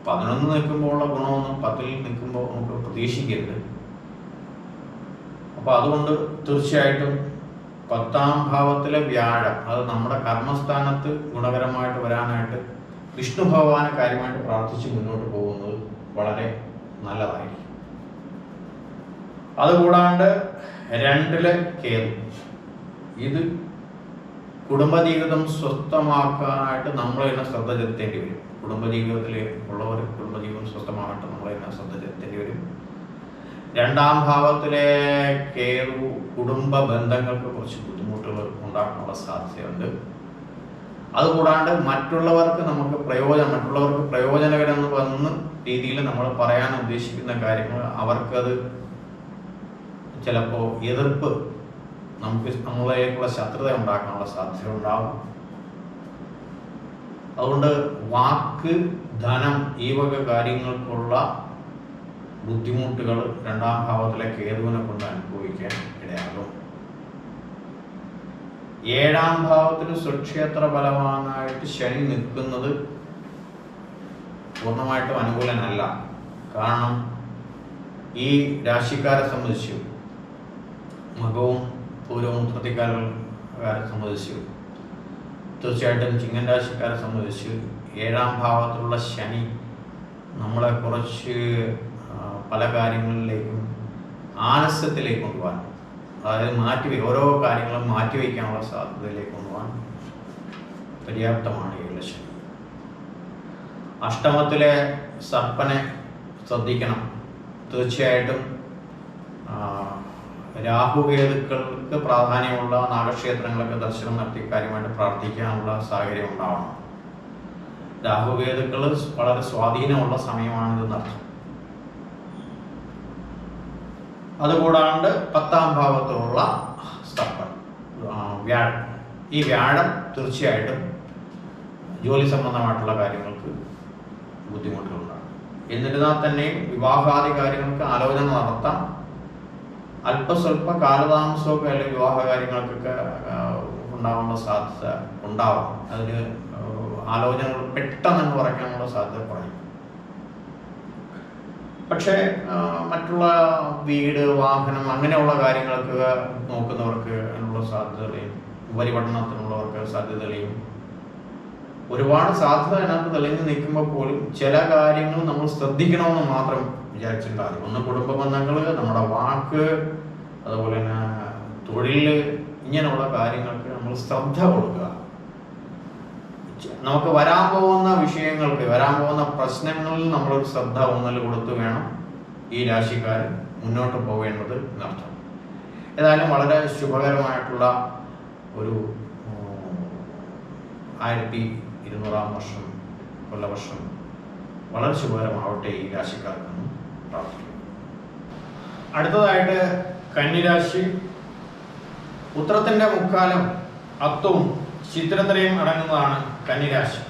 11 നിൽക്കുമ്പോഴുള്ള ഗുണമൊന്നും 10-ൽ നിൽക്കുമ്പോൾ നമുക്ക് പ്രതീക്ഷിക്കരുത്. അപ്പോൾ അതുകൊണ്ട് തീർച്ചയായിട്ടും 10-ാം ഭാവത്തിലെ വ്യാഴം അത് നമ്മുടെ കർമ്മസ്ഥാനത്ത് ഗുണകരമായിട്ട് വരാനായിട്ട് വിഷ്ണു ഭഗവാനെ കാര്യമായിട്ട് പ്രാർത്ഥിച്ച് മുന്നോട്ട് പോകുന്നത് വളരെ നല്ലതായിരിക്കും. അതുകൂടാണ്ട് 2-ലെ കേതു, ഇത് കുടുംബജീവിതം സ്വസ്ഥമാക്കാനായിട്ട് നമ്മൾ തന്നെ ശ്രദ്ധ ചെലുത്തേണ്ടി വരും. കുടുംബജീവിതത്തിൽ ഉള്ളവർ കുടുംബജീവിതം സ്വസ്ഥമായിട്ട് നമ്മൾ തന്നെ ശ്രദ്ധ ചെലുത്തേണ്ടി വരും. 2-ാം ഭാവത്തിലെ കേതു കുടുംബ ബന്ധങ്ങൾക്ക് കുറച്ച് ബുദ്ധിമുട്ടുകൾ ഉണ്ടാക്കാനുള്ള സാധ്യതയുണ്ട്. അതുകൂടാണ്ട് മറ്റുള്ളവർക്ക് പ്രയോജനകരെന്ന് വന്ന രീതിയിൽ നമ്മൾ പറയാൻ ഉദ്ദേശിക്കുന്ന കാര്യങ്ങൾ അവർക്കത് ചിലപ്പോൾ എതിർപ്പ്, നമ്മളിലേക്കുള്ള ശത്രുത ഉണ്ടാക്കാനുള്ള സാധ്യത ഉണ്ടാവും. അതുകൊണ്ട് വാക്ക്, ധനം, ഈ വക കാര്യങ്ങൾക്കുള്ള ബുദ്ധിമുട്ടുകൾ 2-ാം ഭാവത്തിലെ കേതുവിനെ കൊണ്ട് അനുഭവിക്കാൻ ഇടയാകും. 7-ാം ഭാവത്തിൽ സ്വക്ഷേത്ര ബലവാനായിട്ട് ശനി നിൽക്കുന്നത് പൂർണ്ണമായിട്ടും അനുകൂലനല്ല. കാരണം ഈ രാശിക്കാരെ സംബന്ധിച്ചു, മകവും പൂരവും തൃത്തിക്കാരെ സംബന്ധിച്ചു, തീർച്ചയായിട്ടും ചിങ്ങൻ രാശിക്കാരെ സംബന്ധിച്ച് 7-ാം ഭാവത്തിലുള്ള ശനി നമ്മളെ കുറച്ച് പല കാര്യങ്ങളിലേക്കും ആലസ്യത്തിലേക്ക് കൊണ്ടുപോകാൻ, അതായത് ഓരോ കാര്യങ്ങളും മാറ്റിവെക്കാനുള്ള സാധ്യതയിലേക്ക് കൊണ്ടുപോകാൻ പര്യാപ്തമാണ് 7 ശനി. അഷ്ടമത്തിലെ സർപ്പനെ ശ്രദ്ധിക്കണം. തീർച്ചയായിട്ടും രാഹുകേതുക്കൾക്ക് പ്രാധാന്യമുള്ള നാഗക്ഷേത്രങ്ങളൊക്കെ ദർശനം നടത്തി കാര്യമായിട്ട് പ്രാർത്ഥിക്കാനുള്ള സാഹചര്യം ഉണ്ടാവണം. രാഹുകേതുക്കൾ വളരെ സ്വാധീനമുള്ള സമയമാണിതെന്നർത്ഥം. അതുകൂടാണ്ട് 10-ാം ഭാവത്തിലുള്ള സർപ്പൻ വ്യാഴം, ഈ വ്യാഴം തീർച്ചയായിട്ടും ജോലി സംബന്ധമായിട്ടുള്ള കാര്യങ്ങൾക്ക് ബുദ്ധിമുട്ടുകളുണ്ടാകും. എന്നിരുന്നാൽ തന്നെയും വിവാഹാദി കാര്യങ്ങൾക്ക് ആലോചന നടത്താം. അല്പസ്വല്പ കാലതാമസമൊക്കെ അല്ലെങ്കിൽ വിവാഹ കാര്യങ്ങൾക്കൊക്കെ ഉണ്ടാവാനുള്ള സാധ്യത ഉണ്ടാവാം. അതിന് ആലോചനകൾ പെട്ടെന്ന് കുറയ്ക്കാനുള്ള സാധ്യത കുറയും. പക്ഷേ മറ്റുള്ള വീട്, വാഹനം അങ്ങനെയുള്ള കാര്യങ്ങൾക്ക് നോക്കുന്നവർക്ക് അതിനുള്ള സാധ്യതകളെയും ഉപരിപഠനത്തിനുള്ളവർക്ക് സാധ്യതകളെയും ഒരുപാട് സാധ്യത അതിനകത്ത് തെളിഞ്ഞു നിൽക്കുമ്പോൾ പോലും ചില കാര്യങ്ങൾ നമ്മൾ ശ്രദ്ധിക്കണമെന്ന് മാത്രം വിചാരിച്ചിട്ടുണ്ടാകും. ഒന്ന് കുടുംബ ബന്ധങ്ങൾ, നമ്മുടെ വാക്ക്, അതുപോലെ തന്നെ തൊഴിൽ, ഇങ്ങനെയുള്ള കാര്യങ്ങൾക്ക് നമ്മൾ ശ്രദ്ധ കൊടുക്കുക. നമുക്ക് വരാൻ പോകുന്ന വിഷയങ്ങൾക്ക്, വരാൻ പോകുന്ന പ്രശ്നങ്ങളിൽ നമ്മളൊരു ശ്രദ്ധ ഊന്നൽ കൊടുത്ത് വേണം ഈ രാശിക്കാർ മുന്നോട്ട് പോവേണ്ടത് എന്നർത്ഥം. ഏതായാലും വളരെ ശുഭകരമായിട്ടുള്ള ഒരു 1200-ാം വർഷം, കൊല്ലവർഷം വളരെ ശുഭകരമാവട്ടെ ഈ രാശിക്കാർക്കെന്ന് പ്രാർത്ഥിക്കുന്നു. അടുത്തതായിട്ട് കന്നിരാശി. ഉത്രത്തിന്റെ മുക്കാലം, അത്തവും ചിത്രത്തിനെയും അടങ്ങുന്നതാണ് കന്നിരാശി.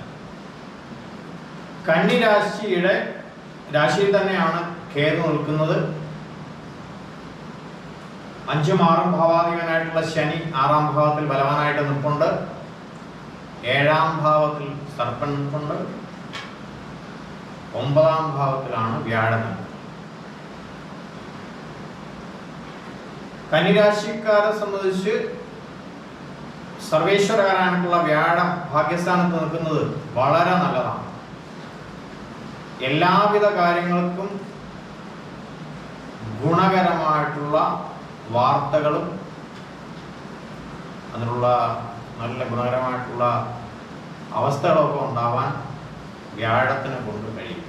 കന്നിരാശിയുടെ രാശിയിൽ തന്നെയാണ് കേതു നിൽക്കുന്നത്. 5-ഉം 6-ഉം ഭാവാധിപനായിട്ടുള്ള ശനി 6-ാം ഭാവത്തിൽ ബലവാനായിട്ട് നിൽപ്പുണ്ട്. 7-ാം ഭാവത്തിൽ സർപ്പൻ നിൽപ്പുണ്ട്. 9-ാം ഭാവത്തിലാണ് വ്യാഴം. കന്നിരാശിക്കാരെ സംബന്ധിച്ച് സർവേശ്വരകാരനായിട്ടുള്ള വ്യാഴം ഭാഗ്യസ്ഥാനത്ത് നിൽക്കുന്നത് വളരെ നല്ലതാണ്. എല്ലാവിധ കാര്യങ്ങൾക്കും ഗുണകരമായിട്ടുള്ള വാർത്തകളും അതിനുള്ള നല്ല ഗുണകരമായിട്ടുള്ള അവസ്ഥകളൊക്കെ ഉണ്ടാവാൻ വ്യാഴത്തിന് കൊണ്ട് കഴിയും.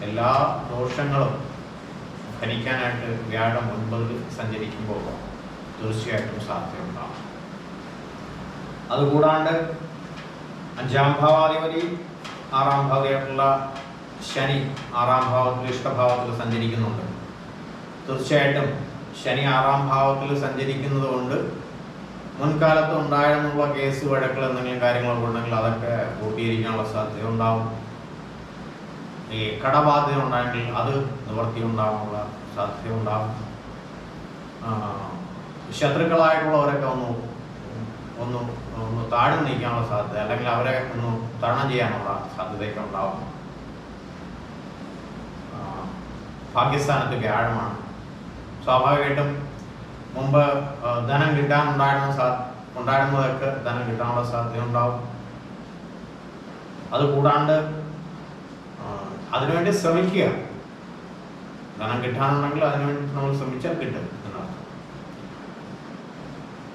എല്ലാ ദോഷങ്ങളും ഖനിക്കാനായിട്ട് വ്യാഴം 9-ൽ സഞ്ചരിക്കുമ്പോൾ തീർച്ചയായിട്ടും സാധ്യതയുണ്ടാകും. അതുകൂടാണ്ട് 5-ാം ഭാവാധിപതി 6-ാം ഭാവമായിട്ടുള്ള ശനി 6-ാം ഭാവത്തിൽ ഇഷ്ടഭാവത്തിൽ സഞ്ചരിക്കുന്നുണ്ട്. തീർച്ചയായിട്ടും ശനി 6-ാം ഭാവത്തിൽ സഞ്ചരിക്കുന്നത് കൊണ്ട് മുൻകാലത്ത് ഉണ്ടായെന്നുള്ള കേസ്, വഴക്കുകൾ, എന്തെങ്കിലും കാര്യങ്ങളൊക്കെ ഉണ്ടെങ്കിൽ അതൊക്കെ പൂർത്തീകരിക്കാനുള്ള സാധ്യത ഉണ്ടാവും. ഈ കടബാധ്യത ഉണ്ടായെങ്കിൽ അത് നിവൃത്തി ഉണ്ടാകാനുള്ള സാധ്യത ഉണ്ടാകും. ശത്രുക്കളായിട്ടുള്ളവരൊക്കെ ഒന്ന് താഴ്ന്നു നീക്കാനുള്ള സാധ്യത, അല്ലെങ്കിൽ അവരെ ഒന്ന് തരണം ചെയ്യാനുള്ള സാധ്യതയൊക്കെ ഉണ്ടാവും. ഭാഗ്യസ്ഥാനത്ത് വ്യാഴമാണ്. സ്വാഭാവികമായിട്ടും മുമ്പ് ധനം ഉണ്ടായിരുന്നതൊക്കെ ധനം കിട്ടാനുള്ള സാധ്യത ഉണ്ടാവും. അതുകൂടാണ്ട് അതിനുവേണ്ടി ശ്രമിക്കുക. ധനം കിട്ടാനുണ്ടെങ്കിൽ അതിനുവേണ്ടി നമ്മൾ ശ്രമിച്ചാൽ കിട്ടും എന്നർത്ഥം.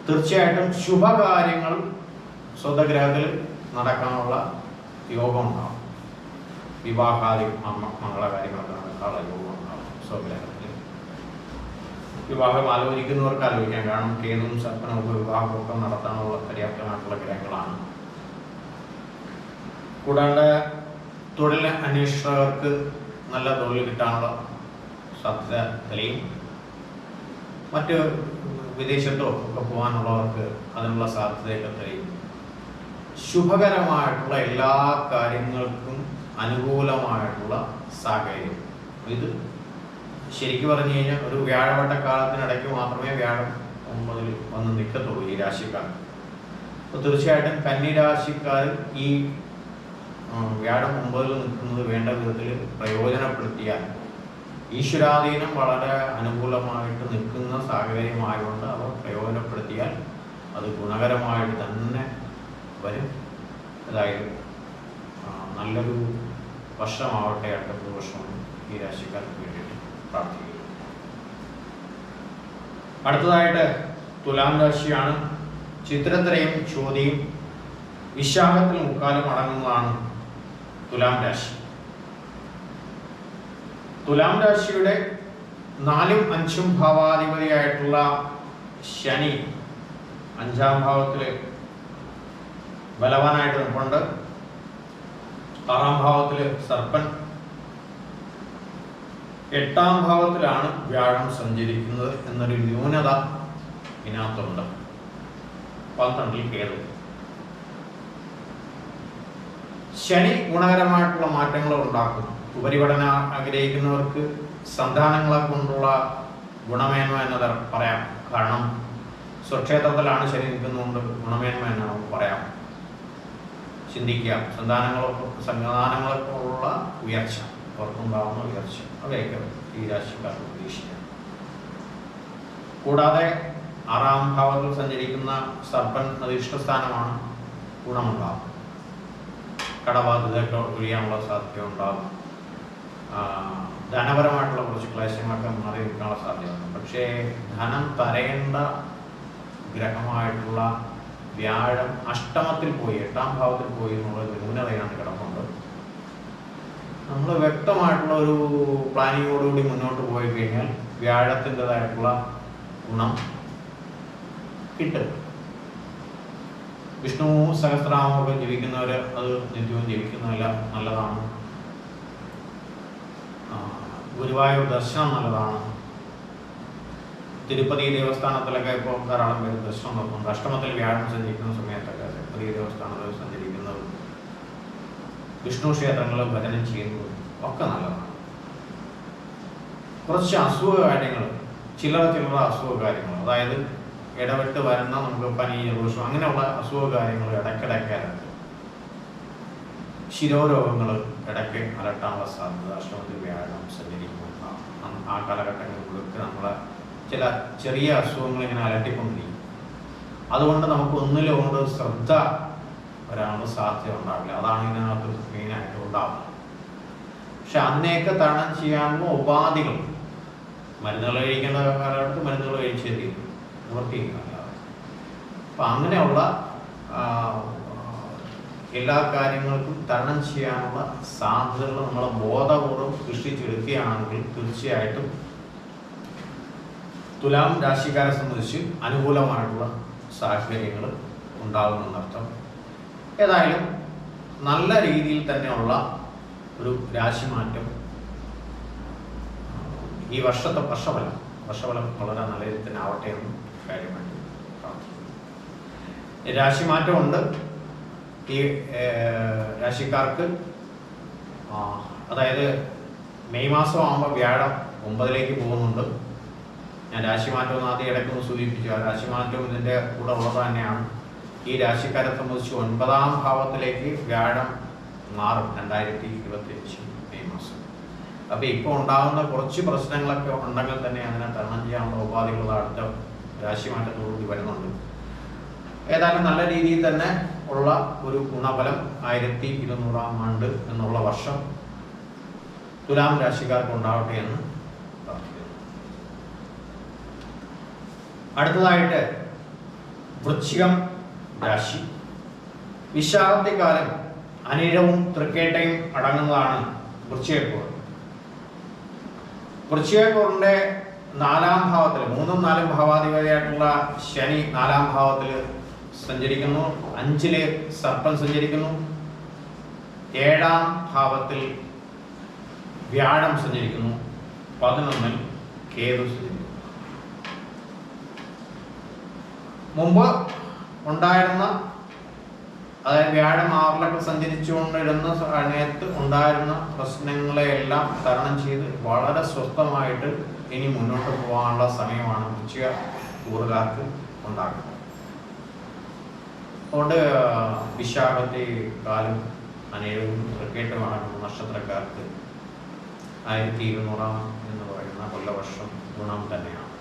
തീർച്ചയായിട്ടും ശുഭകാര്യങ്ങൾ സ്വന്തഗ്രഹത്തിൽ നടക്കാനുള്ള യോഗം ഉണ്ടാവും. വിവാഹാദി മംഗളകാര്യങ്ങളൊക്കെ നടക്കാനുള്ള യോഗം ഉണ്ടാവും സ്വഗ്രഹത്തിൽ. വിവാഹം ആലോചിക്കുന്നവർക്ക് ആലോചിക്കാം. കാരണം കേതുവും സർപ്പനും വിവാഹമൊക്കെ നടത്താനുള്ള പര്യാപ്തമായിട്ടുള്ള ഗ്രഹങ്ങളാണ്. കൂടാണ്ട് തൊഴിൽ അന്വേഷകർക്ക് നല്ല തൊഴിൽ കിട്ടാനുള്ള സാധ്യത തെളിയും. മറ്റ് വിദേശത്തോ ഒക്കെ പോകാനുള്ളവർക്ക് അതിനുള്ള സാധ്യതയൊക്കെ തെളിയും. ശുഭകരമായിട്ടുള്ള എല്ലാ കാര്യങ്ങൾക്കും അനുകൂലമായിട്ടുള്ള സാഹചര്യം. ഇത് ശരിക്കും പറഞ്ഞു കഴിഞ്ഞാൽ ഒരു വ്യാഴവട്ടക്കാലത്തിനിടയ്ക്ക് മാത്രമേ വ്യാഴം 9 വന്ന് നിൽക്കത്തുള്ളൂ ഈ രാശിക്കാർ. അപ്പോൾ തീർച്ചയായിട്ടും കന്നി രാശിക്കാർ ഈ വ്യാഴം 9 നിൽക്കുന്നത് വേണ്ട വിധത്തിൽ പ്രയോജനപ്പെടുത്തിയാൽ, ഈശ്വരാധീനം വളരെ അനുകൂലമായിട്ട് നിൽക്കുന്ന സാഹചര്യമായതുകൊണ്ട് അവർ പ്രയോജനപ്പെടുത്തിയാൽ അത് ഗുണകരമായിട്ട് തന്നെ വരും. അതായത് നല്ലൊരു വർഷമാവട്ടെ അടുത്ത വർഷം ഈ രാശിക്കാർക്ക് വേണ്ടിയിട്ട് പ്രാർത്ഥിക്കുന്നു. അടുത്തതായിട്ട് തുലാം രാശിയാണ്. ചിത്രത്രയും ചോതിയും വിശാഖത്തിൽ മുക്കാലും അടങ്ങുന്നതാണ് തുലാം രാശി. തുലാം രാശിയുടെ 4ഉം 5ഉം ഭാവാധിപതിയായിട്ടുള്ള ശനി 5ാം ഭാവത്തിൽ ബലവാനായിട്ട് നിൽപ്പുണ്ട്. 6ാം ഭാവത്തിൽ സർപ്പൻ, 8ാം ഭാവത്തിലാണ് വ്യാഴം സഞ്ചരിക്കുന്നത് എന്നൊരു ന്യൂനത ഇതിനകത്തുണ്ട്. 12ൽ കേതു. ശനി ഗുണകരമായിട്ടുള്ള മാറ്റങ്ങൾ ഉണ്ടാക്കും. ഉപരിപഠനം ആഗ്രഹിക്കുന്നവർക്ക് സന്താനങ്ങളെ കൊണ്ടുള്ള ഗുണമേന്മ എന്ന് പറയാം. കാരണം സ്വക്ഷേത്രത്തിലാണ് ശനി നിൽക്കുന്നതുകൊണ്ട് ഗുണമേന്മ എന്ന് നമുക്ക് പറയാം. ചിന്തിക്കാം. സന്താനങ്ങളൊക്കെയുള്ള ഉയർച്ച, അവർക്കുണ്ടാകുന്ന ഉയർച്ച, അവയൊക്കെ ഈ രാശിക്കാർക്ക് പ്രതീക്ഷിക്കാം. കൂടാതെ 6ാം ഭാവത്തിൽ സഞ്ചരിക്കുന്ന സർപ്പൻ അത് ഇഷ്ടസ്ഥാനമാണ്. ഗുണമുണ്ടാകും. കടബാധ്യതയൊക്കെ ഒഴിയാനുള്ള സാധ്യത ഉണ്ടാകും. ധനപരമായിട്ടുള്ള കുറച്ച് ക്ലേശങ്ങളൊക്കെ മാറി നിൽക്കാനുള്ള സാധ്യതയുണ്ട്. പക്ഷേ ധനം തരേണ്ട ഗ്രഹമായിട്ടുള്ള വ്യാഴം അഷ്ടമത്തിൽ പോയി, 8ാം ഭാവത്തിൽ പോയി എന്നുള്ള ന്യൂനതയാണ് കിടക്കുന്നത്. നമ്മൾ വ്യക്തമായിട്ടുള്ള ഒരു പ്ലാനിങ്ങോടുകൂടി മുന്നോട്ട് പോയി കഴിഞ്ഞാൽ വ്യാഴത്തിൻ്റെതായിട്ടുള്ള ഗുണം കിട്ടും. വിഷ്ണു സഹസ്രനാമമൊക്കെ ജപിക്കുന്നവർ അത് നിത്യവും ജപിക്കുന്നതല്ല, നല്ലതാണ്. ഗുരുവായൂർ ദർശനം നല്ലതാണ്. തിരുപ്പതി ദേവസ്ഥാനത്തിലൊക്കെ ഇപ്പോൾ ധാരാളം പേര് ദർശനം നടത്തുന്നുണ്ട്. അഷ്ടമത്തിൽ വ്യാഴം സഞ്ചരിക്കുന്ന സമയത്തൊക്കെ തിരുപ്പതി ദേവസ്ഥാനത്തിൽ സഞ്ചരിക്കുന്നതും വിഷ്ണു ക്ഷേത്രങ്ങളിൽ ഭജനം ചെയ്യുന്നതും ഒക്കെ നല്ലതാണ്. കുറച്ച് അസുഖ കാര്യങ്ങൾ, ചില്ലറ അസുഖ കാര്യങ്ങൾ, അതായത് ഇടവിട്ട് വരുന്ന നമുക്ക് പനി, ജലദോഷം അങ്ങനെയുള്ള അസുഖ കാര്യങ്ങൾ ഇടയ്ക്കിടയ്ക്ക് ശിരോരോഗങ്ങൾ ഇടയ്ക്ക് അലട്ടാനുള്ള സാധ്യത അഷ്ടമത്തിൽ വ്യാഴം സഞ്ചരിക്കുന്നുണ്ടാകും. ആ കാലഘട്ടങ്ങളിലൊക്കെ നമ്മളെ ചില ചെറിയ അസുഖങ്ങൾ ഇങ്ങനെ അലട്ടിക്കൊണ്ടിരിക്കും. അതുകൊണ്ട് നമുക്ക് ഒന്നിലുകൊണ്ട് ശ്രദ്ധ വരാനുള്ള സാധ്യത ഉണ്ടാവില്ല. അതാണ് ഇതിനകത്ത് മെയിനായിട്ട് ഉണ്ടാവുന്നത്. പക്ഷെ അതിനെയൊക്കെ തരണം ചെയ്യാനുള്ള ഉപാധികൾ, മരുന്നുകൾ കഴിക്കേണ്ട കാലഘട്ടത്ത് മരുന്നുകൾ കഴിച്ചേ തീരും, നിവർത്തിയില്ല. അപ്പം അങ്ങനെയുള്ള എല്ലാ കാര്യങ്ങൾക്കും തരണം ചെയ്യാനുള്ള സാധ്യതകൾ നമ്മൾ ബോധപൂർവം സൃഷ്ടിച്ചെടുക്കുകയാണെങ്കിൽ തീർച്ചയായിട്ടും തുലാം രാശിക്കാരെ സംബന്ധിച്ച് അനുകൂലമായിട്ടുള്ള സാഹചര്യങ്ങൾ ഉണ്ടാകുമെന്നർത്ഥം. ഏതായാലും നല്ല രീതിയിൽ തന്നെയുള്ള ഒരു രാശിമാറ്റം ഈ വർഷത്തെ വർഷഫലം വളരെ നല്ല രീതിയിൽ തന്നെ ആവട്ടെ എന്ന് കാര്യമായിട്ട് പ്രാർത്ഥിക്കുന്നു. രാശിമാറ്റമുണ്ട് ഈ രാശിക്കാർക്ക്. അതായത് മെയ് മാസം ആകുമ്പോൾ വ്യാഴം 9ലേക്ക് പോകുന്നുണ്ട്. ഞാൻ രാശിമാറ്റം ആദ്യം ഇടയ്ക്കൊന്ന് സൂചിപ്പിച്ചു. ആ രാശിമാറ്റം ഇതിൻ്റെ കൂടെ ഉള്ളത് തന്നെയാണ്. ഈ രാശിക്കാരെ സംബന്ധിച്ച് 9ാം ഭാവത്തിലേക്ക് വ്യാഴം മാറും 2025 മെയ് മാസം. അപ്പോൾ ഇപ്പോൾ ഉണ്ടാകുന്ന കുറച്ച് പ്രശ്നങ്ങളൊക്കെ ഉണ്ടെങ്കിൽ തന്നെ അതിനെ തരണം ചെയ്യാനുള്ള ഉപാധികൾ അടുത്ത രാശിമാറ്റത്തോടുകൂടി വരുന്നുണ്ട്. ഏതായാലും നല്ല രീതിയിൽ തന്നെ ഉള്ള ഒരു ഗുണഫലം 1200 ആണ്ട് എന്നുള്ള വർഷം തുലാം രാശിക്കാർക്ക് ഉണ്ടാവട്ടെ എന്ന് പ്രാർത്ഥിക്കുന്നു. അടുത്തതായിട്ട് വൃശ്ചികം രാശി. വിശാഖത്തിക്കാലം അനിഴവും തൃക്കേട്ടയും അടങ്ങുന്നതാണ് വൃശ്ചികക്കൂർ. വൃശ്ചികക്കൂറിന്റെ 4-ാം ഭാവത്തിൽ 3ഉം 4ഉം ഭാവാധിപതിയായിട്ടുള്ള ശനി 4-ാം ഭാവത്തിൽ സഞ്ചരിക്കുന്നു. 5-ല് സർപ്പൻ സഞ്ചരിക്കുന്നു. 7-ാം ഭാവത്തിൽ വ്യാഴം സഞ്ചരിക്കുന്നു. 11-ൽ കേതു സഞ്ചരിക്കുന്നു. മുമ്പ് ഉണ്ടായിരുന്ന, അതായത് വ്യാഴം 6-ലൊക്കെ സഞ്ചരിച്ചുകൊണ്ടിരുന്ന സമയത്ത് ഉണ്ടായിരുന്ന പ്രശ്നങ്ങളെയെല്ലാം തരണം ചെയ്ത് വളരെ സ്വസ്ഥമായിട്ട് ഇനി മുന്നോട്ട് പോകാനുള്ള സമയമാണ് വൃശ്ചിക കൂറുകാർക്ക് ഉണ്ടാക്കുന്നത്. അതുകൊണ്ട് വിശാഖത്തെ കാലം അനേകവും തൃക്കേട്ടും അടങ്ങുന്ന നക്ഷത്രക്കാർക്ക് 1200 എന്ന് പറയുന്ന കൊല്ലവർഷം ഗുണം തന്നെയാണ്.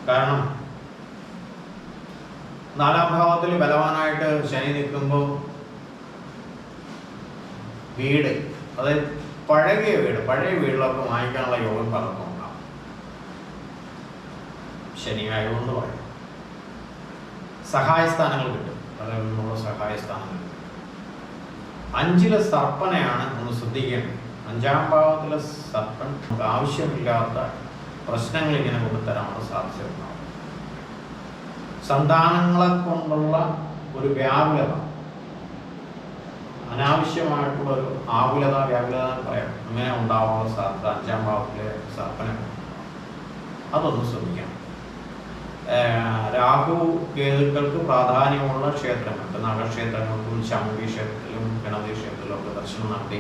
കാരണം 4-ാം ഭാവത്തിൽ ബലവാനായിട്ട് ശനി നിൽക്കുമ്പോൾ വീട്, അതായത് പഴയ വീടുകളൊക്കെ വാങ്ങിക്കാനുള്ള യോഗം പലർക്കും ഉണ്ടാകും. ശനി ആയതുകൊണ്ട് പറയും സഹായസ്ഥാനങ്ങൾ കിട്ടും. പലരിൽ നിന്നുള്ള സഹായസ്ഥാനങ്ങൾ കിട്ടും. 5-ലെ സർപ്പനെയാണ് ഒന്ന് ശ്രദ്ധിക്കേണ്ടത്. 5-ാം ഭാവത്തിലെ സർപ്പൻ ആവശ്യമില്ലാത്ത പ്രശ്നങ്ങൾ ഇങ്ങനെ കൊണ്ടുതരാനുള്ള സാധ്യതയുണ്ടാവും. സന്താനങ്ങളെ കൊണ്ടുള്ള ഒരു വ്യാകുലത, അനാവശ്യമായിട്ടുള്ള ഒരു വ്യാകുലത എന്ന് പറയാം, അങ്ങനെ ഉണ്ടാവാനുള്ള സാധ്യത 5-ാം ഭാവത്തിലെ സർപ്പന. അതൊന്ന് ശ്രദ്ധിക്കണം. രാഹു കേതുക്കൾക്ക് പ്രാധാന്യമുള്ള ക്ഷേത്രങ്ങൾ, നാഗക്ഷേത്രങ്ങൾക്കും ശംഭി ക്ഷേത്രത്തിലും ഗണപതി ക്ഷേത്രത്തിലും ഒക്കെ ദർശനം നടത്തി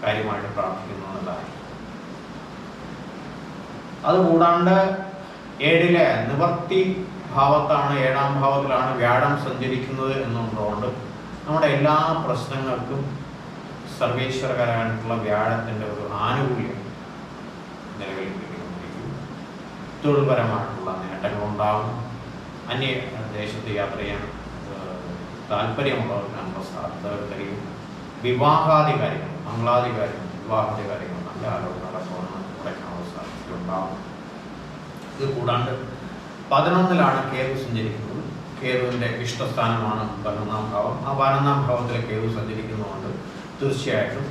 കാര്യമായിട്ട് പ്രാർത്ഥിക്കുന്നതാണ്. അതുകൂടാണ്ട് 7-ലെ നിവർത്തി ഭാവത്താണ്, 7-ാം ഭാവത്തിലാണ് വ്യാഴം സഞ്ചരിക്കുന്നത് എന്നുള്ളതുകൊണ്ട് നമ്മുടെ എല്ലാ പ്രശ്നങ്ങൾക്കും സർവേശ്വരകരമായിട്ടുള്ള വ്യാഴത്തിൻ്റെ ഒരു ആനുകൂല്യം നിലവിൽ കിട്ടിക്കൊണ്ടിരിക്കും. തൊഴിൽപരമായിട്ടുള്ള നേട്ടങ്ങളുണ്ടാകും. അന്യ ദേശത്ത് യാത്ര ചെയ്യാൻ താല്പര്യമുള്ളവർക്കാനുള്ള സാധ്യതകൾ തരികയും വിവാഹാദി കാര്യങ്ങൾ, മംഗളാദി കാര്യങ്ങൾ, വിവാഹാദി കാര്യങ്ങൾ നല്ല ആലോചന നടക്കുമെന്ന് കുറയ്ക്കാനുള്ള സാധ്യത ഉണ്ടാകും. ഇത് കൂടാണ്ട് 11-ലാണ് കേതു സഞ്ചരിക്കുന്നത്. കേതുവിൻ്റെ ഇഷ്ടസ്ഥാനമാണ് 11-ാം ഭാവം. ആ 11-ാം ഭാവത്തിലെ കേതു സഞ്ചരിക്കുന്നതുകൊണ്ട് തീർച്ചയായിട്ടും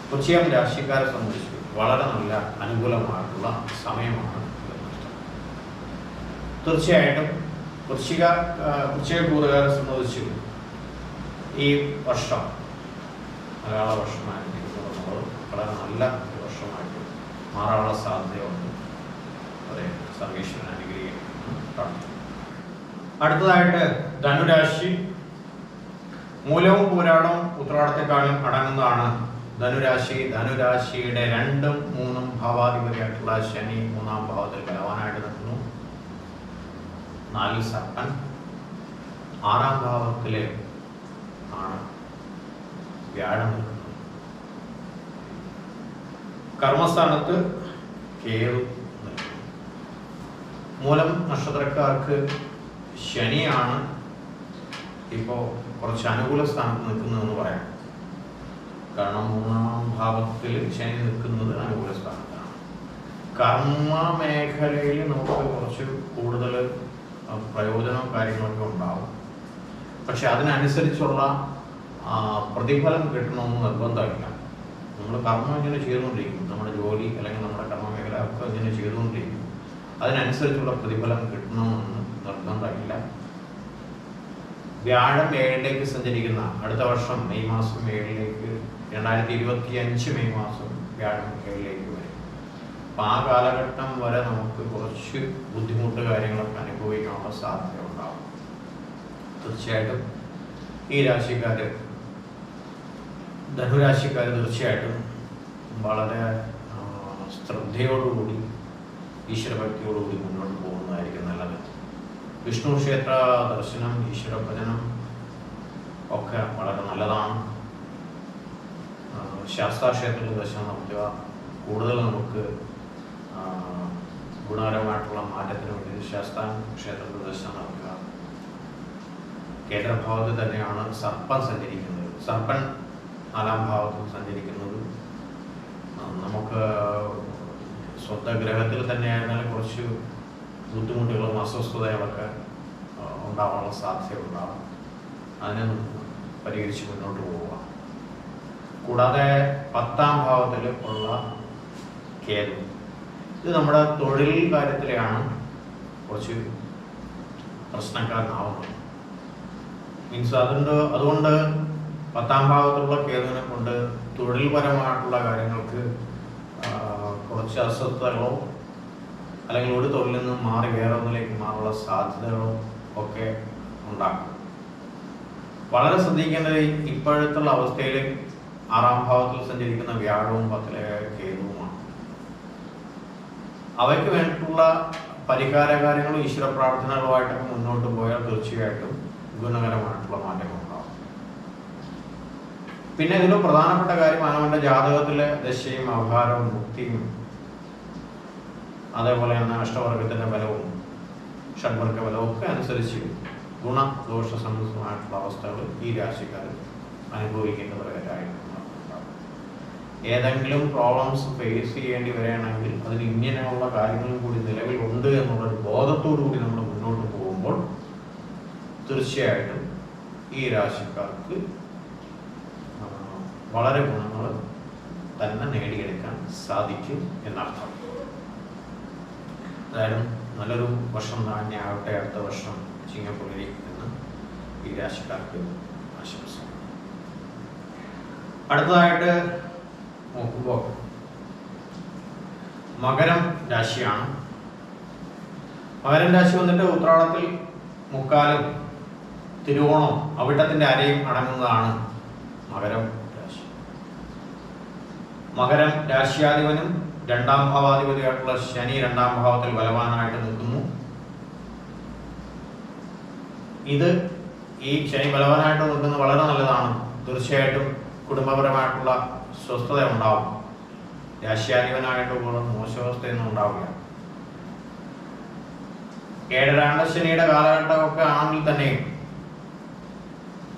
വൃശ്ചികം രാശിക്കാരെ സംബന്ധിച്ച് വളരെ നല്ല അനുകൂലമായിട്ടുള്ള സമയമാണ്. തീർച്ചയായിട്ടും വൃശ്ചികക്കൂറുകാരെ സംബന്ധിച്ച് ഈ വർഷം മലയാള വർഷമായിരിക്കുന്നത് വളരെ നല്ല ഒരു വർഷമായിട്ട് മാറാനുള്ള സാധ്യതയുണ്ട്. അതെ, സർവേശ്വരൻ അനുഗ്രഹിക്കും. അടുത്തതായിട്ട് ധനുരാശി. മൂലവും പൂരാടവും ഉത്രാടത്തെക്കാളും അടങ്ങുന്നതാണ് ധനുരാശി. ധനുരാശിയുടെ 2ഉം 3ഉം ഭാവാധിപതിയായിട്ടുള്ള ശനി 3-ാം ഭാവത്തിൽ ബലവാനായിട്ട് നിൽക്കുന്നു. 4-ൽ സർപ്പൻ. 6-ാം ഭാവത്തിലെ ആണ് വ്യാഴം നിൽക്കുന്നത്. കർമ്മസ്ഥാനത്ത് കേതു നിൽക്കുന്നു. മൂലം നക്ഷത്രക്കാർക്ക് ശനിയാണ് ഇപ്പോൾ കുറച്ച് അനുകൂല സ്ഥാനത്ത് നിൽക്കുന്നതെന്ന് പറയാം. കാരണം 3-ാം ഭാവത്തിൽ ശനി നിൽക്കുന്നത് അനുകൂല സ്ഥാനത്താണ്. കർമ്മ മേഖലയിൽ നമുക്ക് കുറച്ച് കൂടുതൽ പ്രയോജനവും കാര്യങ്ങളൊക്കെ ഉണ്ടാവും. പക്ഷെ അതിനനുസരിച്ചുള്ള പ്രതിഫലം കിട്ടണമെന്ന് നിർബന്ധമില്ല. നമ്മൾ കർമ്മം ഇങ്ങനെ ചെയ്തുകൊണ്ടിരിക്കും, നമ്മുടെ ജോലി അല്ലെങ്കിൽ നമ്മുടെ കർമ്മ മേഖല ഒക്കെ ഇങ്ങനെ ചെയ്തുകൊണ്ടിരിക്കും. അതിനനുസരിച്ചുള്ള പ്രതിഫലം കിട്ടണമെന്ന് നിർബന്ധമില്ല. വ്യാഴം 7-ലേക്ക് സഞ്ചരിക്കുന്ന അടുത്ത വർഷം മെയ് മാസം 7-ലേക്ക് 2025 മെയ് മാസം വ്യാഴം 7-ലേക്ക് വരും. അപ്പം ആ കാലഘട്ടം വരെ നമുക്ക് കുറച്ച് ബുദ്ധിമുട്ട് കാര്യങ്ങളൊക്കെ അനുഭവിക്കാനുള്ള സാധ്യത ഉണ്ടാകും. തീർച്ചയായിട്ടും ഈ രാശിക്കാർ, ധനുരാശിക്കാർ തീർച്ചയായിട്ടും വളരെ ശ്രദ്ധയോടുകൂടി ഈശ്വരഭക്തിയോടുകൂടി മുന്നോട്ട് പോകുന്നതായിരിക്കും നല്ലത്. വിഷ്ണു ക്ഷേത്ര ദർശനം, ഈശ്വരഭജനം ഒക്കെ വളരെ നല്ലതാണ്. ശാസ്താക്ഷേത്രത്തിൽ ദർശനം നടത്തുക. കൂടുതൽ നമുക്ക് ഗുണകരമായിട്ടുള്ള മാറ്റത്തിന് വേണ്ടി ശാസ്താൻ ക്ഷേത്ര പ്രദർശനം നടത്തുക. കേന്ദ്രഭാവത്തിൽ തന്നെയാണ് സർപ്പൻ സഞ്ചരിക്കുന്നത്. സർപ്പൻ 4-ാം ഭാവത്തിൽ സഞ്ചരിക്കുന്നത് നമുക്ക് സ്വന്തം ഗ്രഹത്തിൽ തന്നെ ആയിരുന്നാലും കുറച്ച് ബുദ്ധിമുട്ടുകളും അസ്വസ്ഥതകളൊക്കെ ഉണ്ടാവാനുള്ള സാധ്യതയുണ്ടാകും. അതിനെ പരിഹരിച്ച് മുന്നോട്ട് പോവുക. കൂടാതെ 10-ാം ഭാവത്തിൽ ഉള്ള കേതു, ഇത് നമ്മുടെ തൊഴിൽ കാര്യത്തിലാണ് കുറച്ച് പ്രശ്നക്കാരനാവുന്നത്. മീൻസ് അതുകൊണ്ട് 10-ാം ഭാവത്തിലുള്ള കേതുവിനെ കൊണ്ട് തൊഴിൽപരമായിട്ടുള്ള കാര്യങ്ങൾക്ക് കുറച്ച് അസ്വസ്ഥതകളോ അല്ലെങ്കിൽ ഒരു തൊഴിലിൽ നിന്ന് മാറി വേറെ ഒന്നിലേക്ക് മാറാനുള്ള സാധ്യതകളോ ഒക്കെ ഉണ്ടാക്കും. വളരെ ശ്രദ്ധിക്കേണ്ടത് ഇപ്പോഴത്തുള്ള അവസ്ഥയിൽ 6-ാം ഭാവത്തിൽ സഞ്ചരിക്കുന്ന വ്യാഴവും 10-ലെ കേതുവുമാണ്. അവയ്ക്ക് വേണ്ടിയിട്ടുള്ള പരിഹാര കാര്യങ്ങളും ഈശ്വര പ്രാർത്ഥനകളുമായിട്ടൊക്കെ മുന്നോട്ട് പോയാൽ തീർച്ചയായിട്ടും ഗുണകരമായിട്ടുള്ള മാറ്റങ്ങൾ ഉണ്ടാകും. പിന്നെ ഇതിൽ പ്രധാനപ്പെട്ട കാര്യം അവനവൻ്റെ ജാതകത്തിലെ ദശയും അവഹാരവും മുക്തിയും അതേപോലെ തന്നെ അഷ്ടവർഗത്തിൻ്റെ ബലവും ഷഡ്വർഗ ബലവും ഒക്കെ അനുസരിച്ച് ഗുണദോഷ സംബന്ധമായിട്ടുള്ള അവസ്ഥകൾ ഈ രാശിക്കാർ അനുഭവിക്കേണ്ടവരായിട്ടുണ്ടാകും. ഏതെങ്കിലും പ്രോബ്ലംസ് ഫേസ് ചെയ്യേണ്ടി വരികയാണെങ്കിൽ അതിന് ഇങ്ങനെയുള്ള കാര്യങ്ങളും കൂടി നിലവിലുണ്ട് എന്നുള്ളൊരു ബോധത്തോടു കൂടി നമ്മൾ മുന്നോട്ട് പോകുമ്പോൾ തീർച്ചയായിട്ടും ഈ രാശിക്കാർക്ക് വളരെ ഗുണങ്ങൾ തന്നെ നേടിയെടുക്കാൻ സാധിക്കും എന്നർത്ഥം. എന്തായാലും നല്ലൊരു വർഷം തന്നെ ആവട്ടെ അടുത്ത വർഷം ചിങ്ങപ്പുലരി എന്ന് ഈ രാശിക്കാർക്ക് ആശംസിക്കുന്നു. അടുത്തതായിട്ട് നോക്കുമ്പോൾ മകരം രാശിയാണ്. മകരം രാശി വന്നിട്ട് ഉത്രാടത്തിൽ മുക്കാലും തിരുവോണം അവിട്ടത്തിന്റെ അരയും അടങ്ങുന്നതാണ് മകരം രാശി. മകരം രാശിയാധിപനും 2-ാം ഭാവാധിപതിയായിട്ടുള്ള ശനി 2-ാം ഭാവത്തിൽ ബലവാനായിട്ട് നിൽക്കുന്നു. ഇത് ഈ ശനി ബലവാനായിട്ട് നിൽക്കുന്നത് വളരെ നല്ലതാണ്. തീർച്ചയായിട്ടും കുടുംബപരമായിട്ടുള്ള സ്വസ്ഥത ഉണ്ടാവും. രാശിയാധിപനായിട്ടുള്ള മോശാവസ്ഥയൊന്നും ഉണ്ടാവില്ല. 7-ാം ശനിയുടെ കാലഘട്ടമൊക്കെ ആണെങ്കിൽ തന്നെയും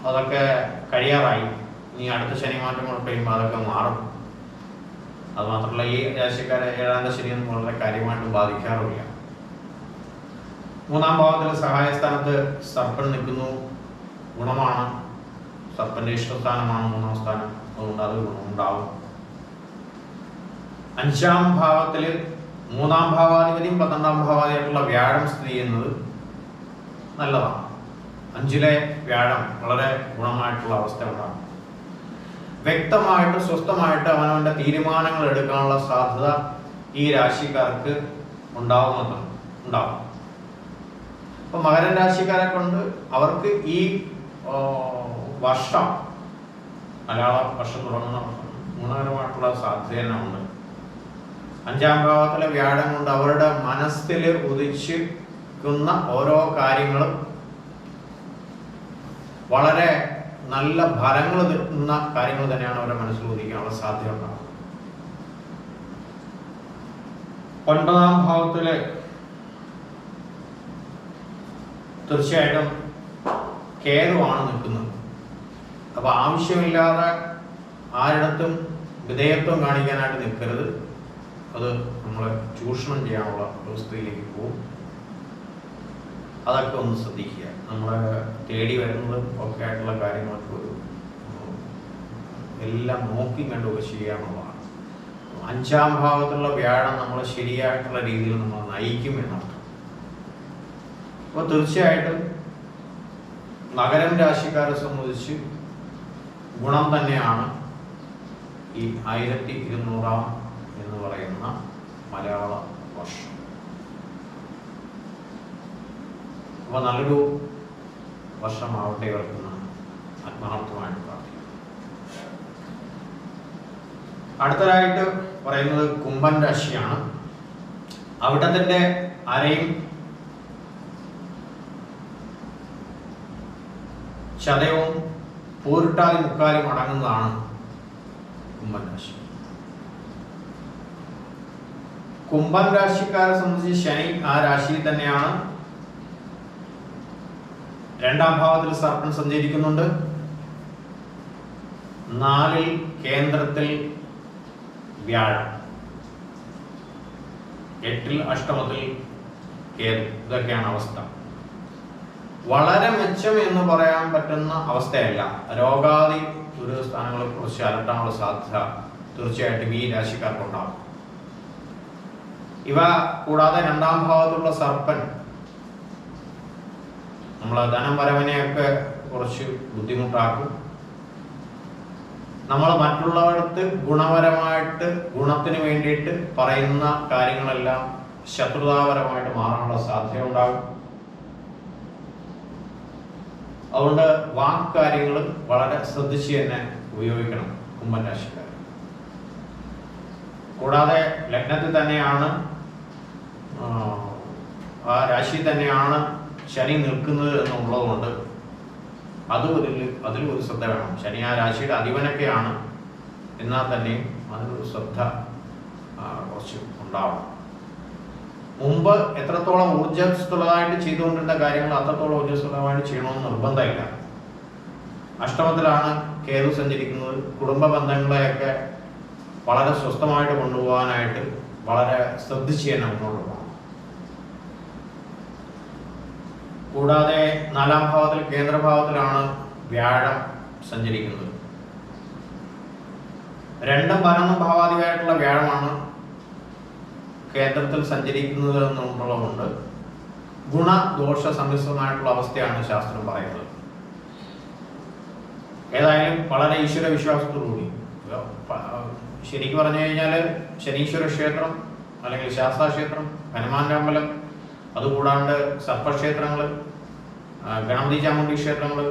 അതൊക്കെ കഴിയാറായി. ഇനി അടുത്ത ശനി മാറ്റങ്ങൾ കഴിയുമ്പോൾ അതൊക്കെ മാറും. അതുമാത്രമല്ല, ഈ രാശിക്കാരെ 7-ാം ശനിയൊന്നും വളരെ കാര്യമായിട്ട് ബാധിക്കാറില്ല. 3-ാം ഭാവത്തിൽ സഹായസ്ഥാനത്ത് സർപ്പൻ നിൽക്കുന്നു. ഗുണമാണ്. സർപ്പന്റെ ഇഷ്ടസ്ഥാനമാണ് 3-ാം സ്ഥാനം. അതുകൊണ്ട് അത് ഗുണമുണ്ടാവും. 5-ാം ഭാവത്തിൽ 3-ാം ഭാവാധിപതിയും 12-ാം ഭാവാധിപതിയായിട്ടുള്ള വ്യാഴം സ്ഥിതി ചെയ്യുന്നത് നല്ലതാണ്. 5-ലെ വ്യാഴം വളരെ ഗുണമായിട്ടുള്ള അവസ്ഥ ഉണ്ടാകും. വ്യക്തമായിട്ട് സ്വസ്ഥമായിട്ട് അവനവൻ്റെ തീരുമാനങ്ങൾ എടുക്കാനുള്ള സാധ്യത ഈ രാശിക്കാർക്ക് ഉണ്ടാവും. അപ്പൊ മകരം രാശിക്കാരെ കൊണ്ട് അവർക്ക് ഈ വർഷം, മലയാള വർഷം തുടങ്ങുന്ന ഗുണകരമായിട്ടുള്ള സാധ്യത തന്നെ ഉണ്ട്. 5-ാം ഭാവത്തിലെ വ്യാഴം കൊണ്ട് അവരുടെ മനസ്സിൽ ഉദിച്ചിരിക്കുന്ന ഓരോ കാര്യങ്ങളും വളരെ നല്ല ഫലങ്ങൾ തരുന്ന കാര്യങ്ങൾ തന്നെയാണ് അവരുടെ മനസ്സിൽ ഉദിക്കാനുള്ള സാധ്യത ഉണ്ടാകുന്നത്. 9-ാം ഭാവത്തില് തീർച്ചയായിട്ടും കേതുവാണ് നിൽക്കുന്നത്. അപ്പൊ ആവശ്യമില്ലാതെ ആരിടത്തും വിധേയത്വം കാണിക്കാനായിട്ട് നിൽക്കരുത്. അത് നമ്മളെ ചൂഷണം ചെയ്യാനുള്ള അവസ്ഥയിലേക്ക് പോകും. അതൊക്കെ ഒന്ന് ശ്രദ്ധിക്കുക. നമ്മളെ തേടി വരുന്നതും ഒക്കെ ആയിട്ടുള്ള കാര്യങ്ങളൊക്കെ ഒരു എല്ലാം നോക്കി കണ്ടൊക്കെ ചെയ്യാനുള്ളതാണ്. 5-ാം ഭാവത്തിലുള്ള വ്യാഴം നമ്മളെ ശരിയായിട്ടുള്ള രീതിയിൽ നമ്മൾ നയിക്കും എന്നർത്ഥം. അപ്പോൾ തീർച്ചയായിട്ടും മകരം രാശിക്കാരെ സംബന്ധിച്ച് ഗുണം തന്നെയാണ് ഈ 1200 എന്ന് പറയുന്ന മലയാള വർഷം. അപ്പോൾ നല്ലൊരു വർഷമാവട്ടെ ഇവർക്കെന്ന് ആത്മാർത്ഥമായിട്ട് പ്രാർത്ഥിക്കുന്നു. അടുത്തതായിട്ട് പറയുന്നത് കുംഭൻ രാശിയാണ്. അവിടത്തിന്റെ അരയും ചതയവും പൂരിട്ടാലും മുക്കാലും അടങ്ങുന്നതാണ് കുംഭൻ രാശി. കുംഭം രാശിക്കാരെ സംബന്ധിച്ച് ശനി ആ രാശിയിൽ തന്നെയാണ്. 2ാം ഭാവത്തിൽ സർപ്പൻ സഞ്ചരിക്കുന്നുണ്ട്. 4ൽ കേന്ദ്രത്തിൽ വ്യാഴം, 8ൽ അഷ്ടമത്തിൽ കേതു. ഇതൊക്കെയാണ് അവസ്ഥ. വളരെ മെച്ചം എന്ന് പറയാൻ പറ്റുന്ന അവസ്ഥയല്ല. രോഗാദി ദുരിത സ്ഥാനങ്ങളെ കുറിച്ച് അലട്ടാനുള്ള സാധ്യത തീർച്ചയായിട്ടും ഈ രാശിക്കാർക്കുണ്ടാകും. ഇവ കൂടാതെ 2ാം ഭാവത്തുള്ള സർപ്പൻ നമ്മളെ ധനം വരവിനെയൊക്കെ കുറച്ച് ബുദ്ധിമുട്ടാക്കും. നമ്മൾ മറ്റുള്ളവർക്ക് ഗുണപരമായിട്ട് ഗുണത്തിന് വേണ്ടിയിട്ട് പറയുന്ന കാര്യങ്ങളെല്ലാം ശത്രുതാപരമായിട്ട് മാറാനുള്ള സാധ്യത ഉണ്ടാകും. അതുകൊണ്ട് വാക്കാര്യങ്ങൾ വളരെ ശ്രദ്ധിച്ച് തന്നെ ഉപയോഗിക്കണം കുംഭൻ രാശിക്കാർ. കൂടാതെ ലഗ്നത്തിൽ തന്നെയാണ്, ആ രാശി തന്നെയാണ് ശനി നിൽക്കുന്നത് എന്നുള്ളതുകൊണ്ട് അതിൽ ഒരു ശ്രദ്ധ വേണം. ശനി ആ രാശിയുടെ അധിപനൊക്കെയാണ്, എന്നാൽ തന്നെയും അതിലൊരു ശ്രദ്ധ കുറച്ച് ഉണ്ടാവണം. മുമ്പ് എത്രത്തോളം ഊർജ്ജസ്വലമായിട്ട് ചെയ്തുകൊണ്ടിരുന്ന കാര്യങ്ങൾ അത്രത്തോളം ഊർജ്ജസ്വലമായിട്ട് ചെയ്യണമെന്ന് നിർബന്ധമില്ല. അഷ്ടമത്തിലാണ് കേതു സഞ്ചരിക്കുന്നത്. കുടുംബ ബന്ധങ്ങളെയൊക്കെ വളരെ സ്വസ്ഥമായിട്ട് കൊണ്ടുപോകാനായിട്ട് വളരെ ശ്രദ്ധിച്ച് തന്നെ മുന്നോട്ട് പോകണം. കൂടാതെ 4ാം ഭാവത്തിൽ കേന്ദ്രഭാവത്തിലാണ് വ്യാഴം സഞ്ചരിക്കുന്നത്. 2ഉം 11ഉം ഭാവാധിപനായിട്ടുള്ള വ്യാഴമാണ് കേന്ദ്രത്തിൽ സഞ്ചരിക്കുന്നത് എന്നുള്ളതുകൊണ്ട് ഗുണദോഷ സമ്മിശ്രമായിട്ടുള്ള അവസ്ഥയാണ് ശാസ്ത്രം പറയുന്നത്. ഏതായാലും വളരെ ഈശ്വര വിശ്വാസത്തോടുകൂടി, ശരിക്കും പറഞ്ഞു കഴിഞ്ഞാൽ ശനീശ്വര ക്ഷേത്രം അല്ലെങ്കിൽ ശാസ്താക്ഷേത്രം, ഹനുമാന്റെ അമ്പലം, അതുകൂടാണ്ട് സർപ്പക്ഷേത്രങ്ങൾ, ഗണപതി ചാമുണ്ഡി ക്ഷേത്രങ്ങൾ,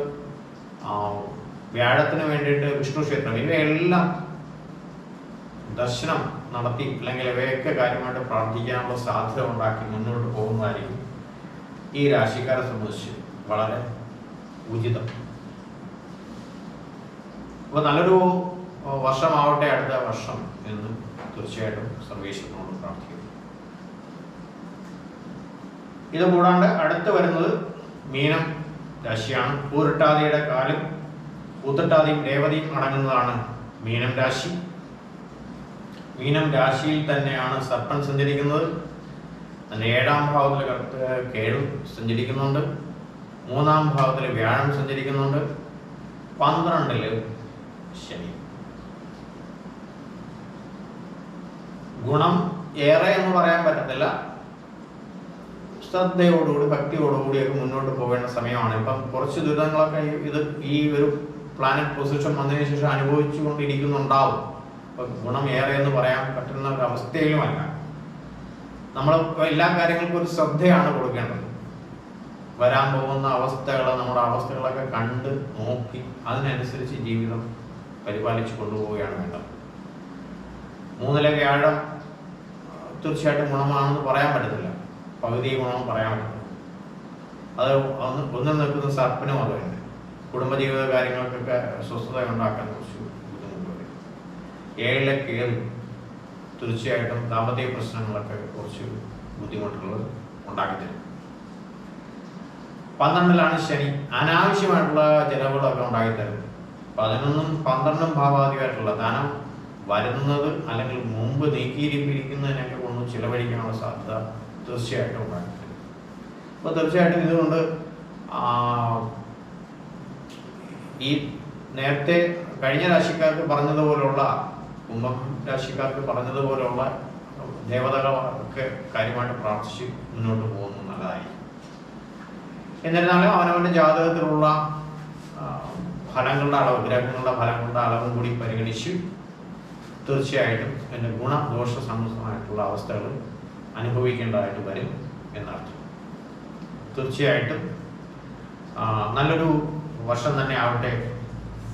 വ്യാഴത്തിന് വേണ്ടിയിട്ട് വിഷ്ണു ക്ഷേത്രം, ഇവയെല്ലാം ദർശനം നടത്തി അല്ലെങ്കിൽ ഇവയൊക്കെ കാര്യമായിട്ട് പ്രാർത്ഥിക്കാനുള്ള സാധ്യത ഉണ്ടാക്കി മുന്നോട്ട് പോകുന്നതായിരിക്കും ഈ രാശിക്കാരെ സംബന്ധിച്ച് വളരെ ഉചിതം. അപ്പോൾ നല്ലൊരു വർഷമാവട്ടെ അടുത്ത വർഷം എന്ന് തീർച്ചയായിട്ടും സർവേശ്വരനോട് പ്രാർത്ഥിക്കുന്നു. ഇത് കൂടാണ്ട് അടുത്ത് വരുന്നത് മീനം രാശിയാണ്. പൂരിട്ടാതിയുടെ കാലും പൂത്തട്ടാതിയും രേവതിയും അടങ്ങുന്നതാണ് മീനം രാശി. മീനം രാശിയിൽ തന്നെയാണ് സർപ്പൻ സഞ്ചരിക്കുന്നത്. അതിൻ്റെ 7ാം ഭാവത്തിൽ കേതു സഞ്ചരിക്കുന്നുണ്ട്. 3ാം ഭാവത്തിൽ വ്യാഴം സഞ്ചരിക്കുന്നുണ്ട്. 12ൽ ശനി. ഗുണം ഏറെ എന്ന് പറയാൻ പറ്റത്തില്ല. ശ്രദ്ധയോടുകൂടി ഭക്തിയോടുകൂടിയൊക്കെ മുന്നോട്ട് പോകേണ്ട സമയമാണ്. ഇപ്പം കുറച്ച് ദുരിതങ്ങളൊക്കെ ഈ ഒരു പ്ലാനറ്റ് പൊസിഷൻ വന്നതിന് ശേഷം അനുഭവിച്ചു കൊണ്ടിരിക്കുന്നുണ്ടാവും. ഗുണം ഏറെ എന്ന് പറയാൻ പറ്റുന്ന ഒരു അവസ്ഥയിലുമല്ല. നമ്മൾ എല്ലാ കാര്യങ്ങൾക്കും ഒരു ശ്രദ്ധയാണ് കൊടുക്കേണ്ടത്. വരാൻ പോകുന്ന അവസ്ഥകൾ, നമ്മുടെ അവസ്ഥകളൊക്കെ കണ്ട് നോക്കി അതിനനുസരിച്ച് ജീവിതം പരിപാലിച്ചു കൊണ്ടുപോവുകയാണ് വേണ്ടത്. 3ലെ വ്യാഴം തീർച്ചയായിട്ടും ഗുണമാണെന്ന് പറയാൻ പറ്റത്തില്ല. പകുതി ഗുണം പറയാൻ പറ്റില്ല. അത് ഒന്നിൽ നിൽക്കുന്ന സർപ്പനും അത് തന്നെ. കുടുംബജീവിത കാര്യങ്ങൾക്കൊക്കെ സ്വസ്ഥത ഉണ്ടാക്കാൻ കുറച്ച് ബുദ്ധിമുട്ട് വരും. 7ലെ കേതു തീർച്ചയായിട്ടും ദാമ്പത്യ പ്രശ്നങ്ങളൊക്കെ കുറച്ച് ബുദ്ധിമുട്ടുകൾ ഉണ്ടാക്കിത്തരും. 12ലാണ് ശനി. അനാവശ്യമായിട്ടുള്ള ചെലവുകളൊക്കെ ഉണ്ടാക്കിത്തരും. 11ഉം 12ഉം ഭാവാധിപമായിട്ടുള്ള ധനം വരുന്നത് അല്ലെങ്കിൽ മുമ്പ് നീക്കിയിരിപ്പിരിക്കുന്നതിനൊക്കെ കൊണ്ട് ചിലവഴിക്കാനുള്ള സാധ്യത തീർച്ചയായിട്ടും ഉണ്ടാക്കിത്തരും. അപ്പോൾ തീർച്ചയായിട്ടും ഇതുകൊണ്ട് ഈ നേരത്തെ കഴിഞ്ഞ രാശിക്കാർക്ക് പറഞ്ഞതുപോലുള്ള കുംഭം രാശിക്കാർക്ക് പറഞ്ഞതുപോലുള്ള ദേവതകളൊക്കെ കാര്യമായിട്ട് പ്രാർത്ഥിച്ച് മുന്നോട്ട് പോകുന്നത് നല്ലതായിരിക്കും. എന്നിരുന്നാലും അവനവൻ്റെ ജാതകത്തിലുള്ള ഫലങ്ങളുടെ അളവ്, ഗ്രഹങ്ങളുടെ ഫലങ്ങളുടെ അളവും കൂടി പരിഗണിച്ച് തീർച്ചയായിട്ടും എൻ്റെ ഗുണദോഷ സമ്മിശ്രമായിട്ടുള്ള അവസ്ഥകൾ അനുഭവിക്കേണ്ടതായിട്ട് വരും എന്നർത്ഥം. തീർച്ചയായിട്ടും നല്ലൊരു വർഷം തന്നെ ആവട്ടെ.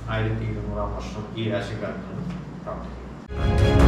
1200 വർഷം ഈ രാശിക്കാർക്ക് പ്രാർത്ഥിക്കുന്നു.